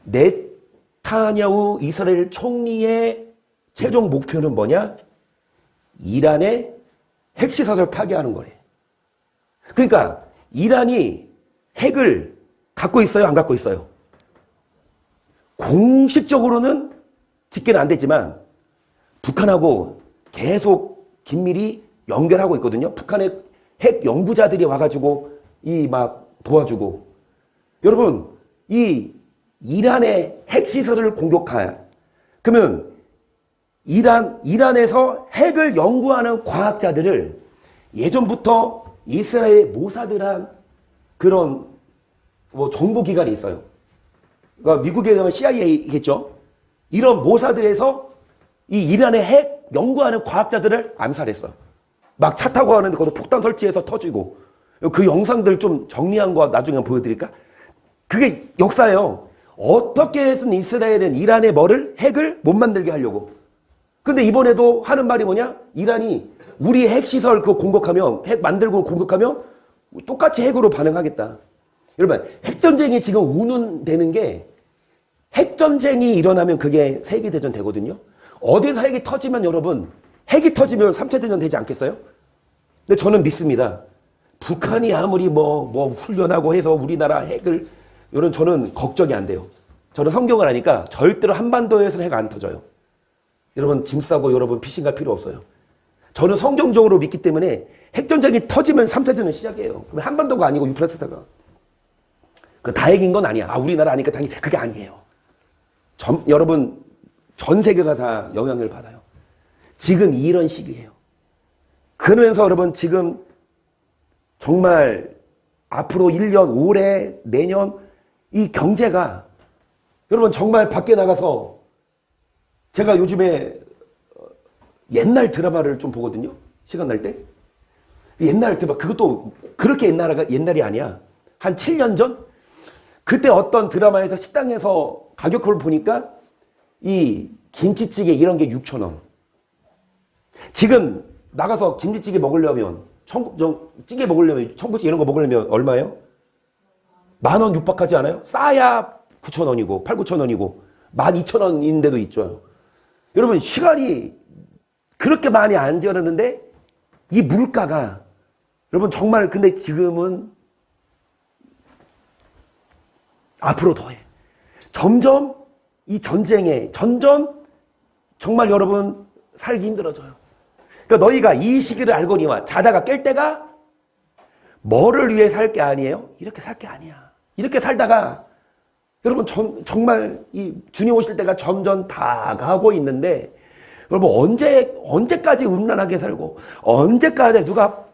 네타냐후 이스라엘 총리의 최종 목표는 뭐냐? 이란의 핵시설을 파괴하는 거래. 그러니까 이란이 핵을 갖고 있어요? 안 갖고 있어요? 공식적으로는 집계는 안 됐지만 북한하고 계속 긴밀히 연결하고 있거든요. 북한의 핵 연구자들이 와가지고 막 도와주고. 여러분, 이 이란의 핵시설을 공격할 그러면 이란에서 핵을 연구하는 과학자들을 예전부터 이스라엘의 모사드란 그런 뭐 정보기관이 있어요. 그러니까 미국에 가면 CIA겠죠. 이런 모사드에서 이 이란의 핵 연구하는 과학자들을 암살했어. 막 차 타고 가는데 거기서 폭탄 설치해서 터지고. 그 영상들 좀 정리한 거 나중에 보여드릴까? 그게 역사예요. 어떻게 해서는 이스라엘은 이란의 핵을 못 만들게 하려고. 근데 이번에도 하는 말이 뭐냐? 이란이 우리 핵시설 그거 공격하면, 핵 만들고 공격하면 똑같이 핵으로 반응하겠다. 여러분, 핵전쟁이 지금 운운되는 게 핵전쟁이 일어나면 그게 세계대전 되거든요. 어디서 핵이 터지면 여러분, 핵이 터지면 3차 대전 되지 않겠어요? 근데 저는 믿습니다. 북한이 아무리 뭐 훈련하고 해서 우리나라 핵을, 여러분 저는 걱정이 안 돼요. 저는 성경을 아니까 절대로 한반도에서는 핵 안 터져요. 여러분 짐 싸고 여러분 피신 갈 필요 없어요. 저는 성경적으로 믿기 때문에 핵전쟁이 터지면 3차 대전 시작이에요. 그럼 한반도가 아니고 유프라테스가. 그 다행인 건 아니야. 우리나라 아니까 당연히 그게 아니에요. 여러분 전 세계가 다 영향을 받아요. 지금 이런 시기예요. 그러면서 여러분 지금 정말 앞으로 1년, 올해, 내년 이 경제가 여러분 정말 밖에 나가서 제가 요즘에 옛날 드라마를 좀 보거든요. 시간 날 때. 옛날 드라마 그것도 그렇게 옛날이 아니야. 한 7년 전? 그때 어떤 드라마에서 식당에서 가격표를 보니까 이 김치찌개 이런 게 6,000원. 지금 나가서 김치찌개 먹으려면 찌개 먹으려면 청국찌개 이런 거 먹으려면 얼마예요? 10,000원 육박하지 않아요? 싸야 9,000원이고 8,000~9,000원이고 12,000원인 데도 있죠. 여러분 시간이 그렇게 많이 안 지어졌는데 이 물가가 여러분 정말 근데 지금은 앞으로 더해. 점점 이 전쟁에 점점 정말 여러분 살기 힘들어져요. 그러니까 너희가 이 시기를 알거니와 자다가 깰 때가 뭐를 위해 살 게 아니에요? 이렇게 살 게 아니야. 이렇게 살다가 여러분 정말 이 주님 오실 때가 점점 다가오고 있는데 여러분 언제까지 음란하게 살고 언제까지 누가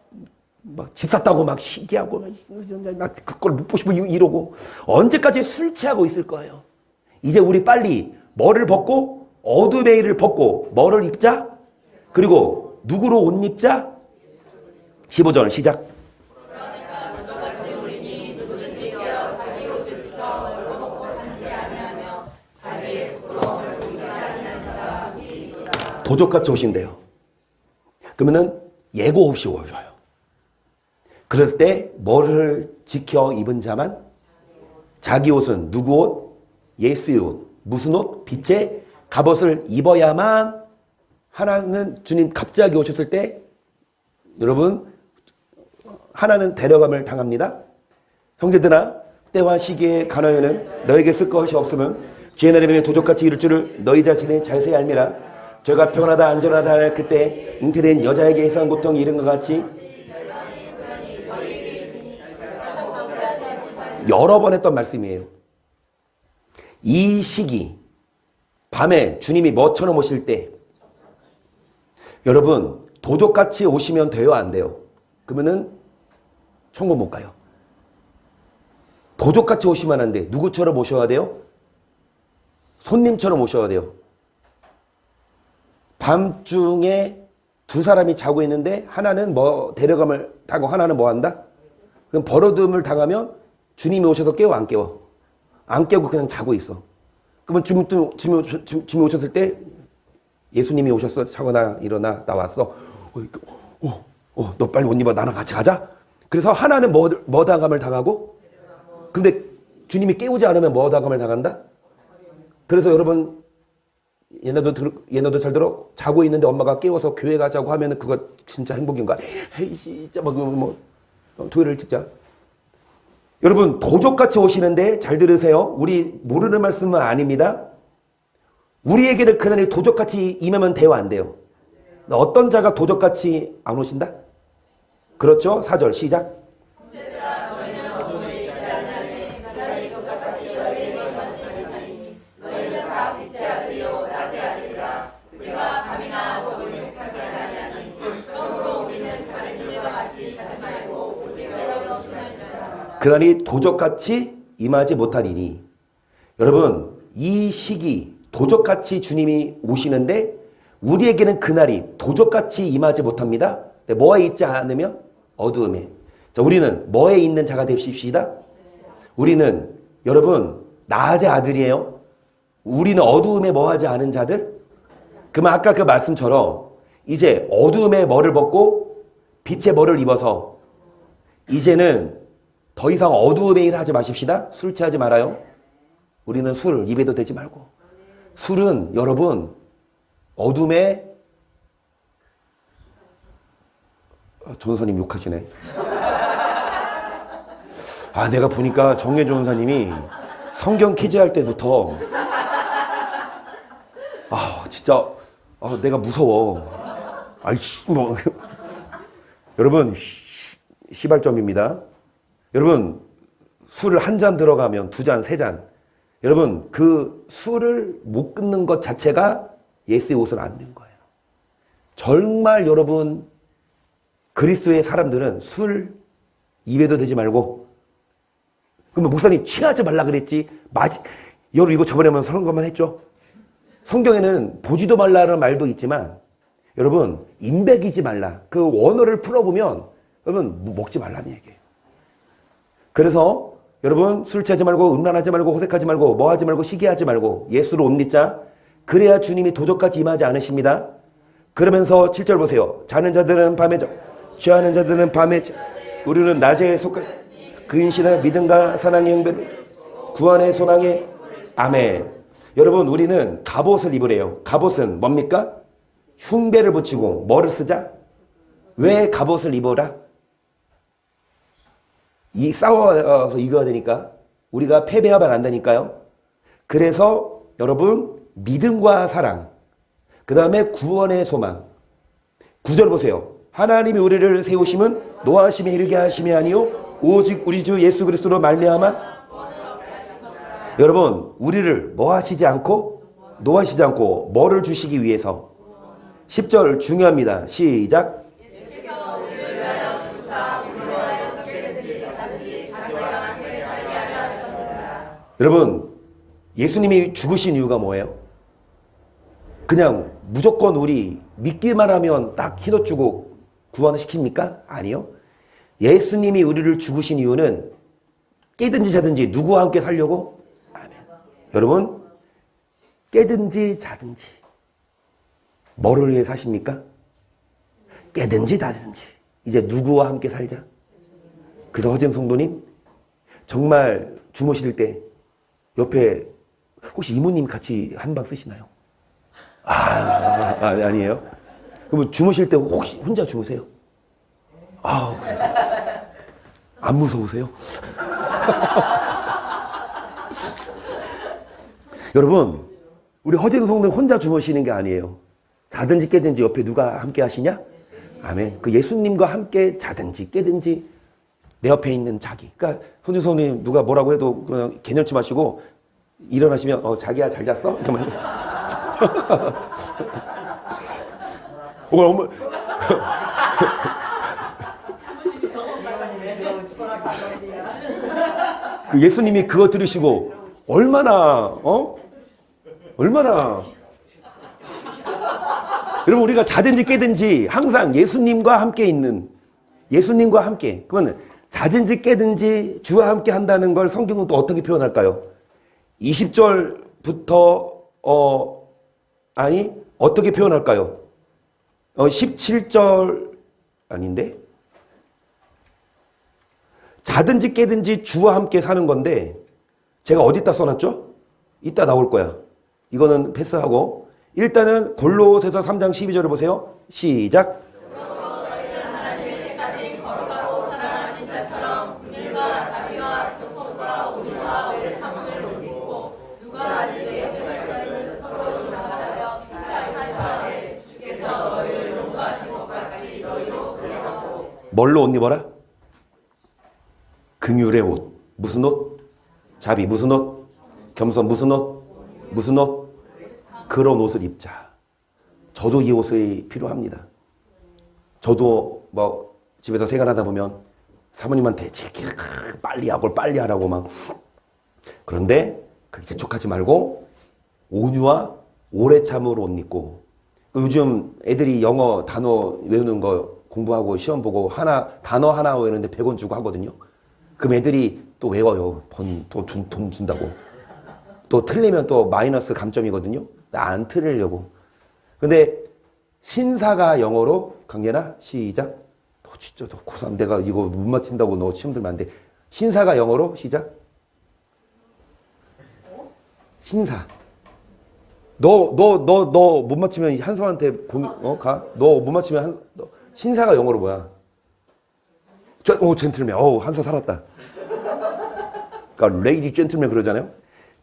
막 집 샀다고 막 시기하고 나 그걸 못 보시고 이러고 언제까지 술 취하고 있을 거예요. 이제 우리 빨리 뭐를 벗고 어둠의 일을 벗고 뭐를 입자? 그리고 누구로 옷 입자? 15절 시작. 도적같이 오신대요. 그러면은 예고 없이 오셔요. 그럴 때 뭐를 지켜 입은 자만? 자기 옷은 누구 옷? 예수의 옷. 무슨 옷? 빛의 갑옷을 입어야만. 하나는 주님 갑자기 오셨을 때 여러분 하나는 데려감을 당합니다. 형제들아 때와 시기에 가나요는 너에게 쓸 것이 없으면 주의 날에 도적같이 이룰 줄을 너희 자신이 잘세 알미라. 저희가 평안하다 안전하다 할 그때 잉태된 여자에게 해상한 고통이 이른 것 같이 여러 번 했던 말씀이에요. 이 시기 밤에 주님이 뭐처럼 오실 때 여러분 도적같이 오시면 돼요 안 돼요? 그러면은 천국 못 가요. 도적같이 오시면 안 돼. 누구처럼 오셔야 돼요? 손님처럼 오셔야 돼요. 밤중에 두 사람이 자고 있는데 하나는 뭐 데려감을 타고 하나는 뭐 한다? 그럼 버러움을 당하면 주님이 오셔서 깨워 안 깨워? 안 깨우고 그냥 자고 있어. 그러면 주님이 오셨을 때 예수님이 오셨어. 자거나 일어나 나 왔어. 너 빨리 옷 입어. 나랑 같이 가자. 그래서 하나는 뭐 당함을 당하고 근데 주님이 깨우지 않으면 뭐 당함을 당한다? 그래서 여러분 얘네도 잘 들어. 자고 있는데 엄마가 깨워서 교회 가자고 하면은 그거 진짜 행복인가? 헤이 진짜 뭐 토요일을 찍자. 여러분 도적같이 오시는데 잘 들으세요. 우리 모르는 말씀은 아닙니다. 우리에게는 그날이 도적같이 임하면 돼요 안 돼요? 어떤 자가 도적같이 안 오신다? 그렇죠? 4절 시작. 그날이 도적같이 임하지 못하리니. 여러분 이 시기 도적같이 주님이 오시는데 우리에게는 그날이 도적같이 임하지 못합니다. 뭐에 있지 않으면? 어두움에. 자, 우리는 뭐에 있는 자가 되십시다. 우리는 여러분 낮의 아들이에요. 우리는 어두움에 뭐하지 않은 자들. 그러면 아까 그 말씀처럼 이제 어두움에 뭐를 벗고 빛의 뭐를 입어서 이제는 더 이상 어두움의 일 하지 마십시다. 술 취하지 말아요. 우리는 술 입에도 대지 말고. 술은 여러분 어둠에 전사님 욕하시네. 내가 보니까 정혜 전사님이 성경 퀴즈 할 때부터 진짜 내가 무서워. 아이씨 뭐 여러분 시발점입니다. 여러분 술을 한 잔 들어가면 두 잔, 세 잔. 여러분 그 술을 못 끊는 것 자체가 예수의 옷은 안 된 거예요. 정말 여러분 그리스도의 사람들은 술 입에도 대지 말고. 그러면 목사님 취하지 말라 그랬지. 여러분 이거 저번에 한번 선거만 했죠. 성경에는 보지도 말라는 말도 있지만 여러분 임백이지 말라. 그 원어를 풀어보면 여러분 먹지 말라는 얘기예요. 그래서 여러분 술 취하지 말고 음란하지 말고 호색하지 말고 뭐하지 말고 시기하지 말고 예수로 옷 입자. 그래야 주님이 도적같이 임하지 않으십니다. 그러면서 7절 보세요. 자는 자들은 밤에 취하는 자들은 밤에 우리는 낮에 속한 근신과 믿음과 사랑의 형배를 구원의 소망의 아멘. 여러분 우리는 갑옷을 입으래요. 갑옷은 뭡니까? 흉배를 붙이고 뭐를 쓰자? 왜 갑옷을 입어라? 싸워서 이겨야 되니까. 우리가 패배하면 안 되니까요. 그래서 여러분 믿음과 사랑, 그 다음에 구원의 소망. 9절 보세요. 하나님이 우리를 세우심은 노하심에 이르게 하심이 아니요 오직 우리 주 예수 그리스도로 말미암아. 여러분 우리를 뭐 하시지 않고 노하시지 않고 뭐를 주시기 위해서. 10절 중요합니다. 시작. 여러분 예수님이 죽으신 이유가 뭐예요? 그냥 무조건 우리 믿기만 하면 딱 희노 주고 구원을 시킵니까? 아니요. 예수님이 우리를 죽으신 이유는 깨든지 자든지 누구와 함께 살려고? 아멘. 여러분 깨든지 자든지 뭐를 위해 사십니까? 깨든지 자든지 이제 누구와 함께 살자. 그래서 허진 성도님 정말 주무실 때 옆에 혹시 이모님 같이 한방 쓰시나요? 아니에요? 그러면 주무실 때 혹시 혼자 주무세요? 그래서 안 무서우세요? 여러분 우리 허진 성도님 혼자 주무시는 게 아니에요. 자든지 깨든지 옆에 누가 함께 하시냐? 아멘. 그 예수님과 함께 자든지 깨든지 내 옆에 있는 자기. 그러니까 손주 성도님 누가 뭐라고 해도 그냥 개념치 마시고 일어나시면 자기야 잘 잤어? 정말. 어머. 그 예수님이 그거 들으시고 얼마나 여러분 우리가 자든지 깨든지 항상 예수님과 함께 있는 예수님과 함께. 그러면 자든지 깨든지 주와 함께 한다는 걸 성경은 또 어떻게 표현할까요? 20절부터 어떻게 표현할까요? 17절 아닌데? 자든지 깨든지 주와 함께 사는 건데 제가 어디다 써놨죠? 이따 나올 거야. 이거는 패스하고 일단은 골로새서 3장 12절을 보세요. 시작. 뭘로 옷 입어라? 긍휼의 옷. 무슨 옷? 자비. 무슨 옷? 겸손. 무슨 옷? 무슨 옷? 그런 옷을 입자. 저도 이 옷이 필요합니다. 저도 뭐 집에서 생활하다 보면 사모님한테 빨리 하라고 막. 그런데 그렇게 재촉하지 말고 온유와 오래 참으로 옷 입고. 요즘 애들이 영어 단어 외우는 거 공부하고 시험 보고 단어 하나 외우는데 100원 주고 하거든요. 그럼 애들이 또 외워요. 돈 준다고. 또 틀리면 또 마이너스 감점이거든요. 나 안 틀리려고. 근데 신사가 영어로 강예나 시작. 너 진짜 너 고3 내가 이거 못 맞힌다고 너 시험 들면 안 돼. 신사가 영어로 시작. 신사. 너 못 맞히면 한서한테 가. 너 못 맞히면 신사가 영어로 뭐야? 젠틀맨. 한서 살았다. 그러니까 레이디 젠틀맨 그러잖아요.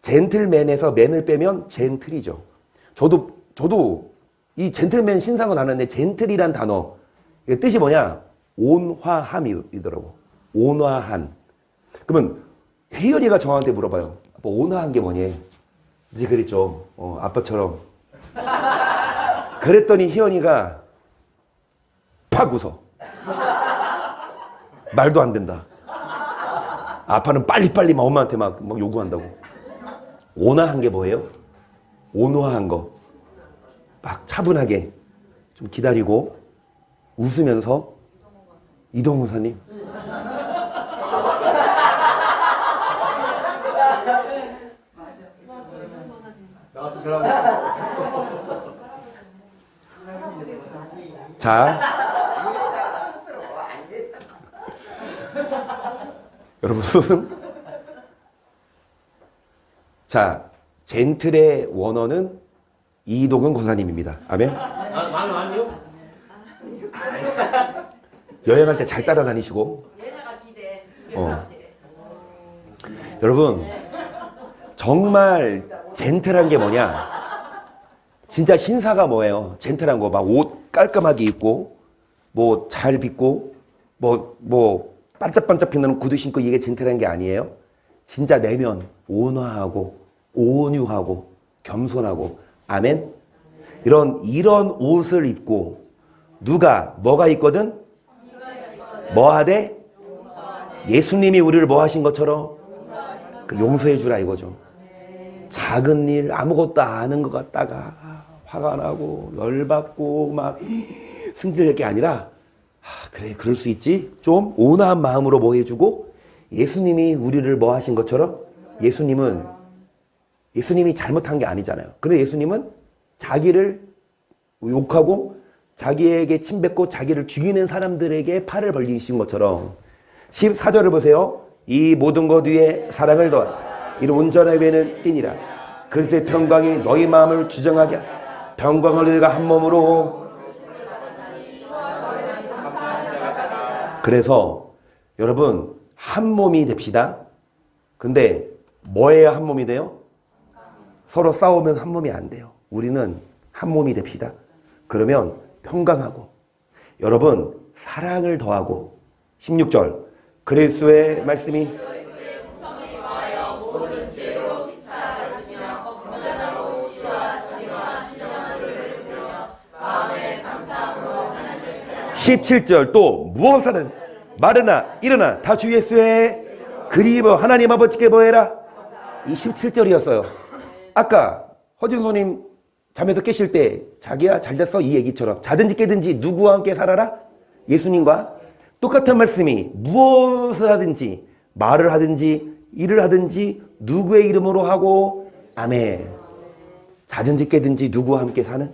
젠틀맨에서 맨을 빼면 젠틀이죠. 저도 이 젠틀맨 신상은 아는데 젠틀이란 단어 뜻이 뭐냐? 온화함이더라고. 온화한. 그러면 혜연이가 저한테 물어봐요. 아빠 온화한 게 뭐니? 이제 그랬죠. 아빠처럼. 그랬더니 혜연이가 팍 웃어. 말도 안 된다. 아빠는 빨리빨리 막 엄마한테 막 요구한다고. 온화한 게 뭐예요? 온화한 거. 막 차분하게 좀 기다리고 웃으면서 이동훈사님. 나 같은 사람. 자, 여러분. 자, 젠틀의 원어는 이동훈 권사님입니다. 아멘. 아니요. 여행할 때 잘 따라다니시고. 여러분, 정말 젠틀한 게 뭐냐? 진짜 신사가 뭐예요? 젠틀한 거. 막 옷 깔끔하게 입고, 뭐 잘 빗고, 뭐 반짝반짝 빛나는 구두 신고 이게 젠틀한 게 아니에요? 진짜 내면 온화하고, 온유하고, 겸손하고, 아멘? 이런 옷을 입고, 누가, 뭐가 있거든? 뭐 하되? 예수님이 우리를 뭐 하신 것처럼? 그 용서해 주라 이거죠. 작은 일 아무것도 안 하는 것 같다가 화가 나고 열받고 막 승질낼 게 아니라 그래 그럴 수 있지. 좀 온화한 마음으로 뭐 해주고 예수님이 우리를 뭐 하신 것처럼 예수님이 잘못한 게 아니잖아요. 근데 예수님은 자기를 욕하고 자기에게 침뱉고 자기를 죽이는 사람들에게 팔을 벌리신 것처럼 14절을 보세요. 이 모든 것 위에 사랑을 더하라. 이는 온전한 외에는 띠니라. 그리스도의 평강이 너희 마음을 주정하게 하라. 평강을 너희가 한 몸으로. 그래서 여러분 한 몸이 됩시다. 근데 뭐예요 한 몸이 돼요? 서로 싸우면 한 몸이 안 돼요. 우리는 한 몸이 됩시다. 그러면 평강하고 여러분 사랑을 더하고 16절 그리스도의 말씀이 모든 죄로 피차하시며 건면하고 시와 자비와 신령한 노래를 부르며 마음의 감사함으로 하나님을 찬양하라. 17절 또 무엇하든 말하나 일어나 다 주 예수의 그리워 하나님 아버지께 뭐해라. 이 17절이었어요. 아까 허준소님 잠에서 깨실 때 자기야 잘됐어 이 얘기처럼 자든지 깨든지 누구와 함께 살아라? 예수님과 똑같은 말씀이 무엇을 하든지 말을 하든지 일을 하든지 누구의 이름으로 하고 아멘. 자든지 깨든지 누구와 함께 사는.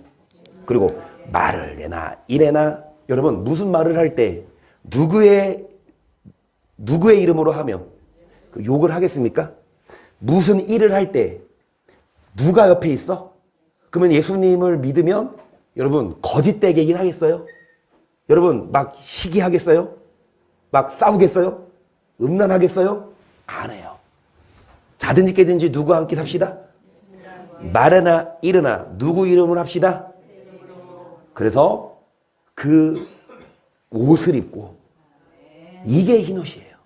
그리고 말을 내나 이래나 여러분 무슨 말을 할 때 누구의 이름으로 하면 그 욕을 하겠습니까? 무슨 일을 할 때 누가 옆에 있어? 그러면 예수님을 믿으면 여러분 거짓되게 일하겠어요? 여러분 막 시기하겠어요? 막 싸우겠어요? 음란하겠어요? 안 해요. 자든지 깨든지 누구와 함께 삽시다. 말하나 일어나 누구 이름을 합시다. 그래서 그 옷을 입고 이게 흰옷이에요.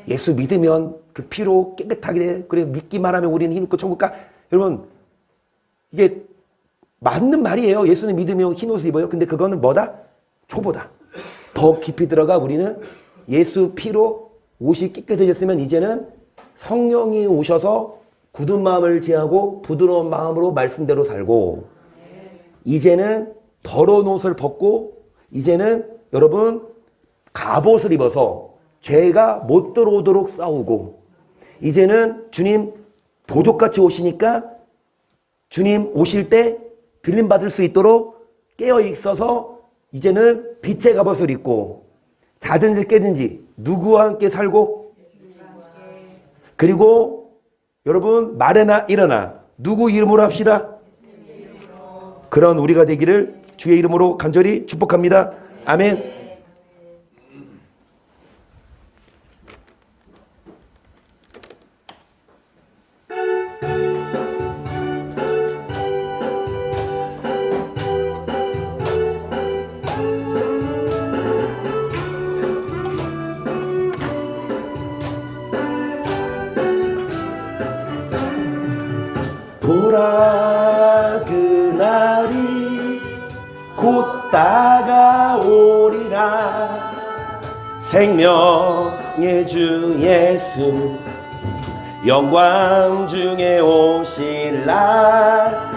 예수 믿으면 그 피로 깨끗하게 돼. 그래서 믿기만 하면 우리는 힘있고 천국 가. 여러분 이게 맞는 말이에요. 예수님 믿으면 흰옷을 입어요. 근데 그거는 뭐다? 초보다. 더 깊이 들어가 우리는 예수 피로 옷이 깨끗해졌으면 이제는 성령이 오셔서 굳은 마음을 제하고 부드러운 마음으로 말씀대로 살고 이제는 더러운 옷을 벗고 이제는 여러분 갑옷을 입어서 죄가 못 들어오도록 싸우고 이제는 주님 도적같이 오시니까 주님 오실 때 들림받을 수 있도록 깨어 있어서 이제는 빛의 갑옷을 입고 자든지 깨든지 누구와 함께 살고 그리고 여러분 말해나 일어나 누구 이름으로 합시다. 그런 우리가 되기를 주의 이름으로 간절히 축복합니다. 아멘. 보라 그날이 곧 다가오리라. 생명의 주 예수 영광 중에 오실 날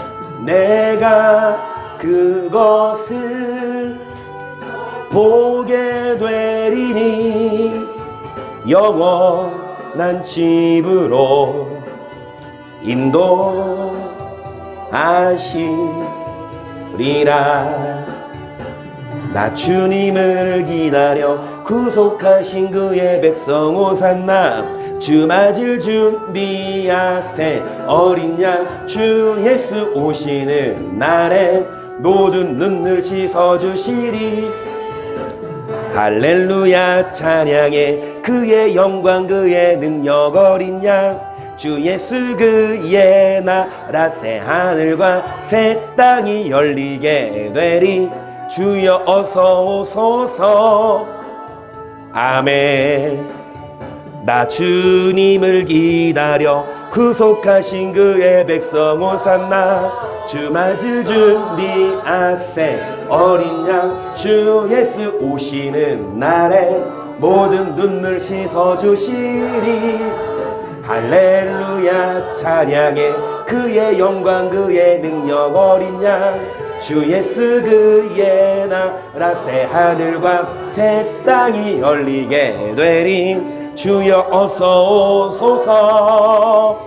내가 그것을 보게 되리니 영원한 집으로 인도하시리라. 나 주님을 기다려 구속하신 그의 백성 오산나 주 맞을 준비하세. 어린 양 주 예수 오시는 날엔 모든 눈을 씻어주시리. 할렐루야 찬양해 그의 영광 그의 능력 어린 양 주 예수 그의 나라 새 하늘과 새 땅이 열리게 되리 주여 어서 오소서 아멘. 나 주님을 기다려 구속하신 그의 백성 오산나 주 맞을 준비하세 어린 양 주 예수 오시는 날에 모든 눈물 씻어주시리 할렐루야 찬양해 그의 영광 그의 능력 어린 양 주 예수 그의 나라 새 하늘과 새 땅이 열리게 되리 주여 어서 오소서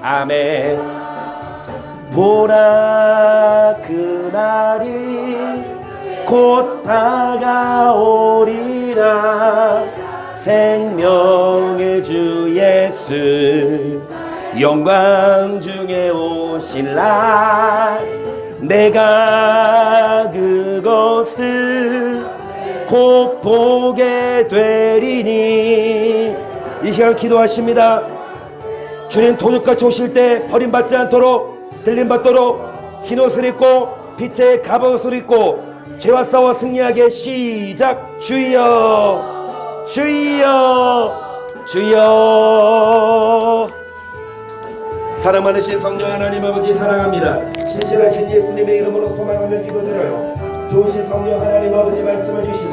아멘. 보라 그날이 곧 다가오리라 생명의 주 예수 영광 중에 오실 날 내가 그것을 곧 보게 되리니 이 시간 기도하십니다. 주님 도둑같이 오실 때 버림받지 않도록 들림받도록 흰옷을 입고 빛의 갑옷을 입고 죄와 싸워 승리하게 시작. 주여 주여 주여. 사랑 많으신 성령 하나님 아버지 사랑합니다. 신실하신 예수님의 이름으로 소망하며 기도드려요. 좋으신 성령 하나님 아버지 말씀을 주시고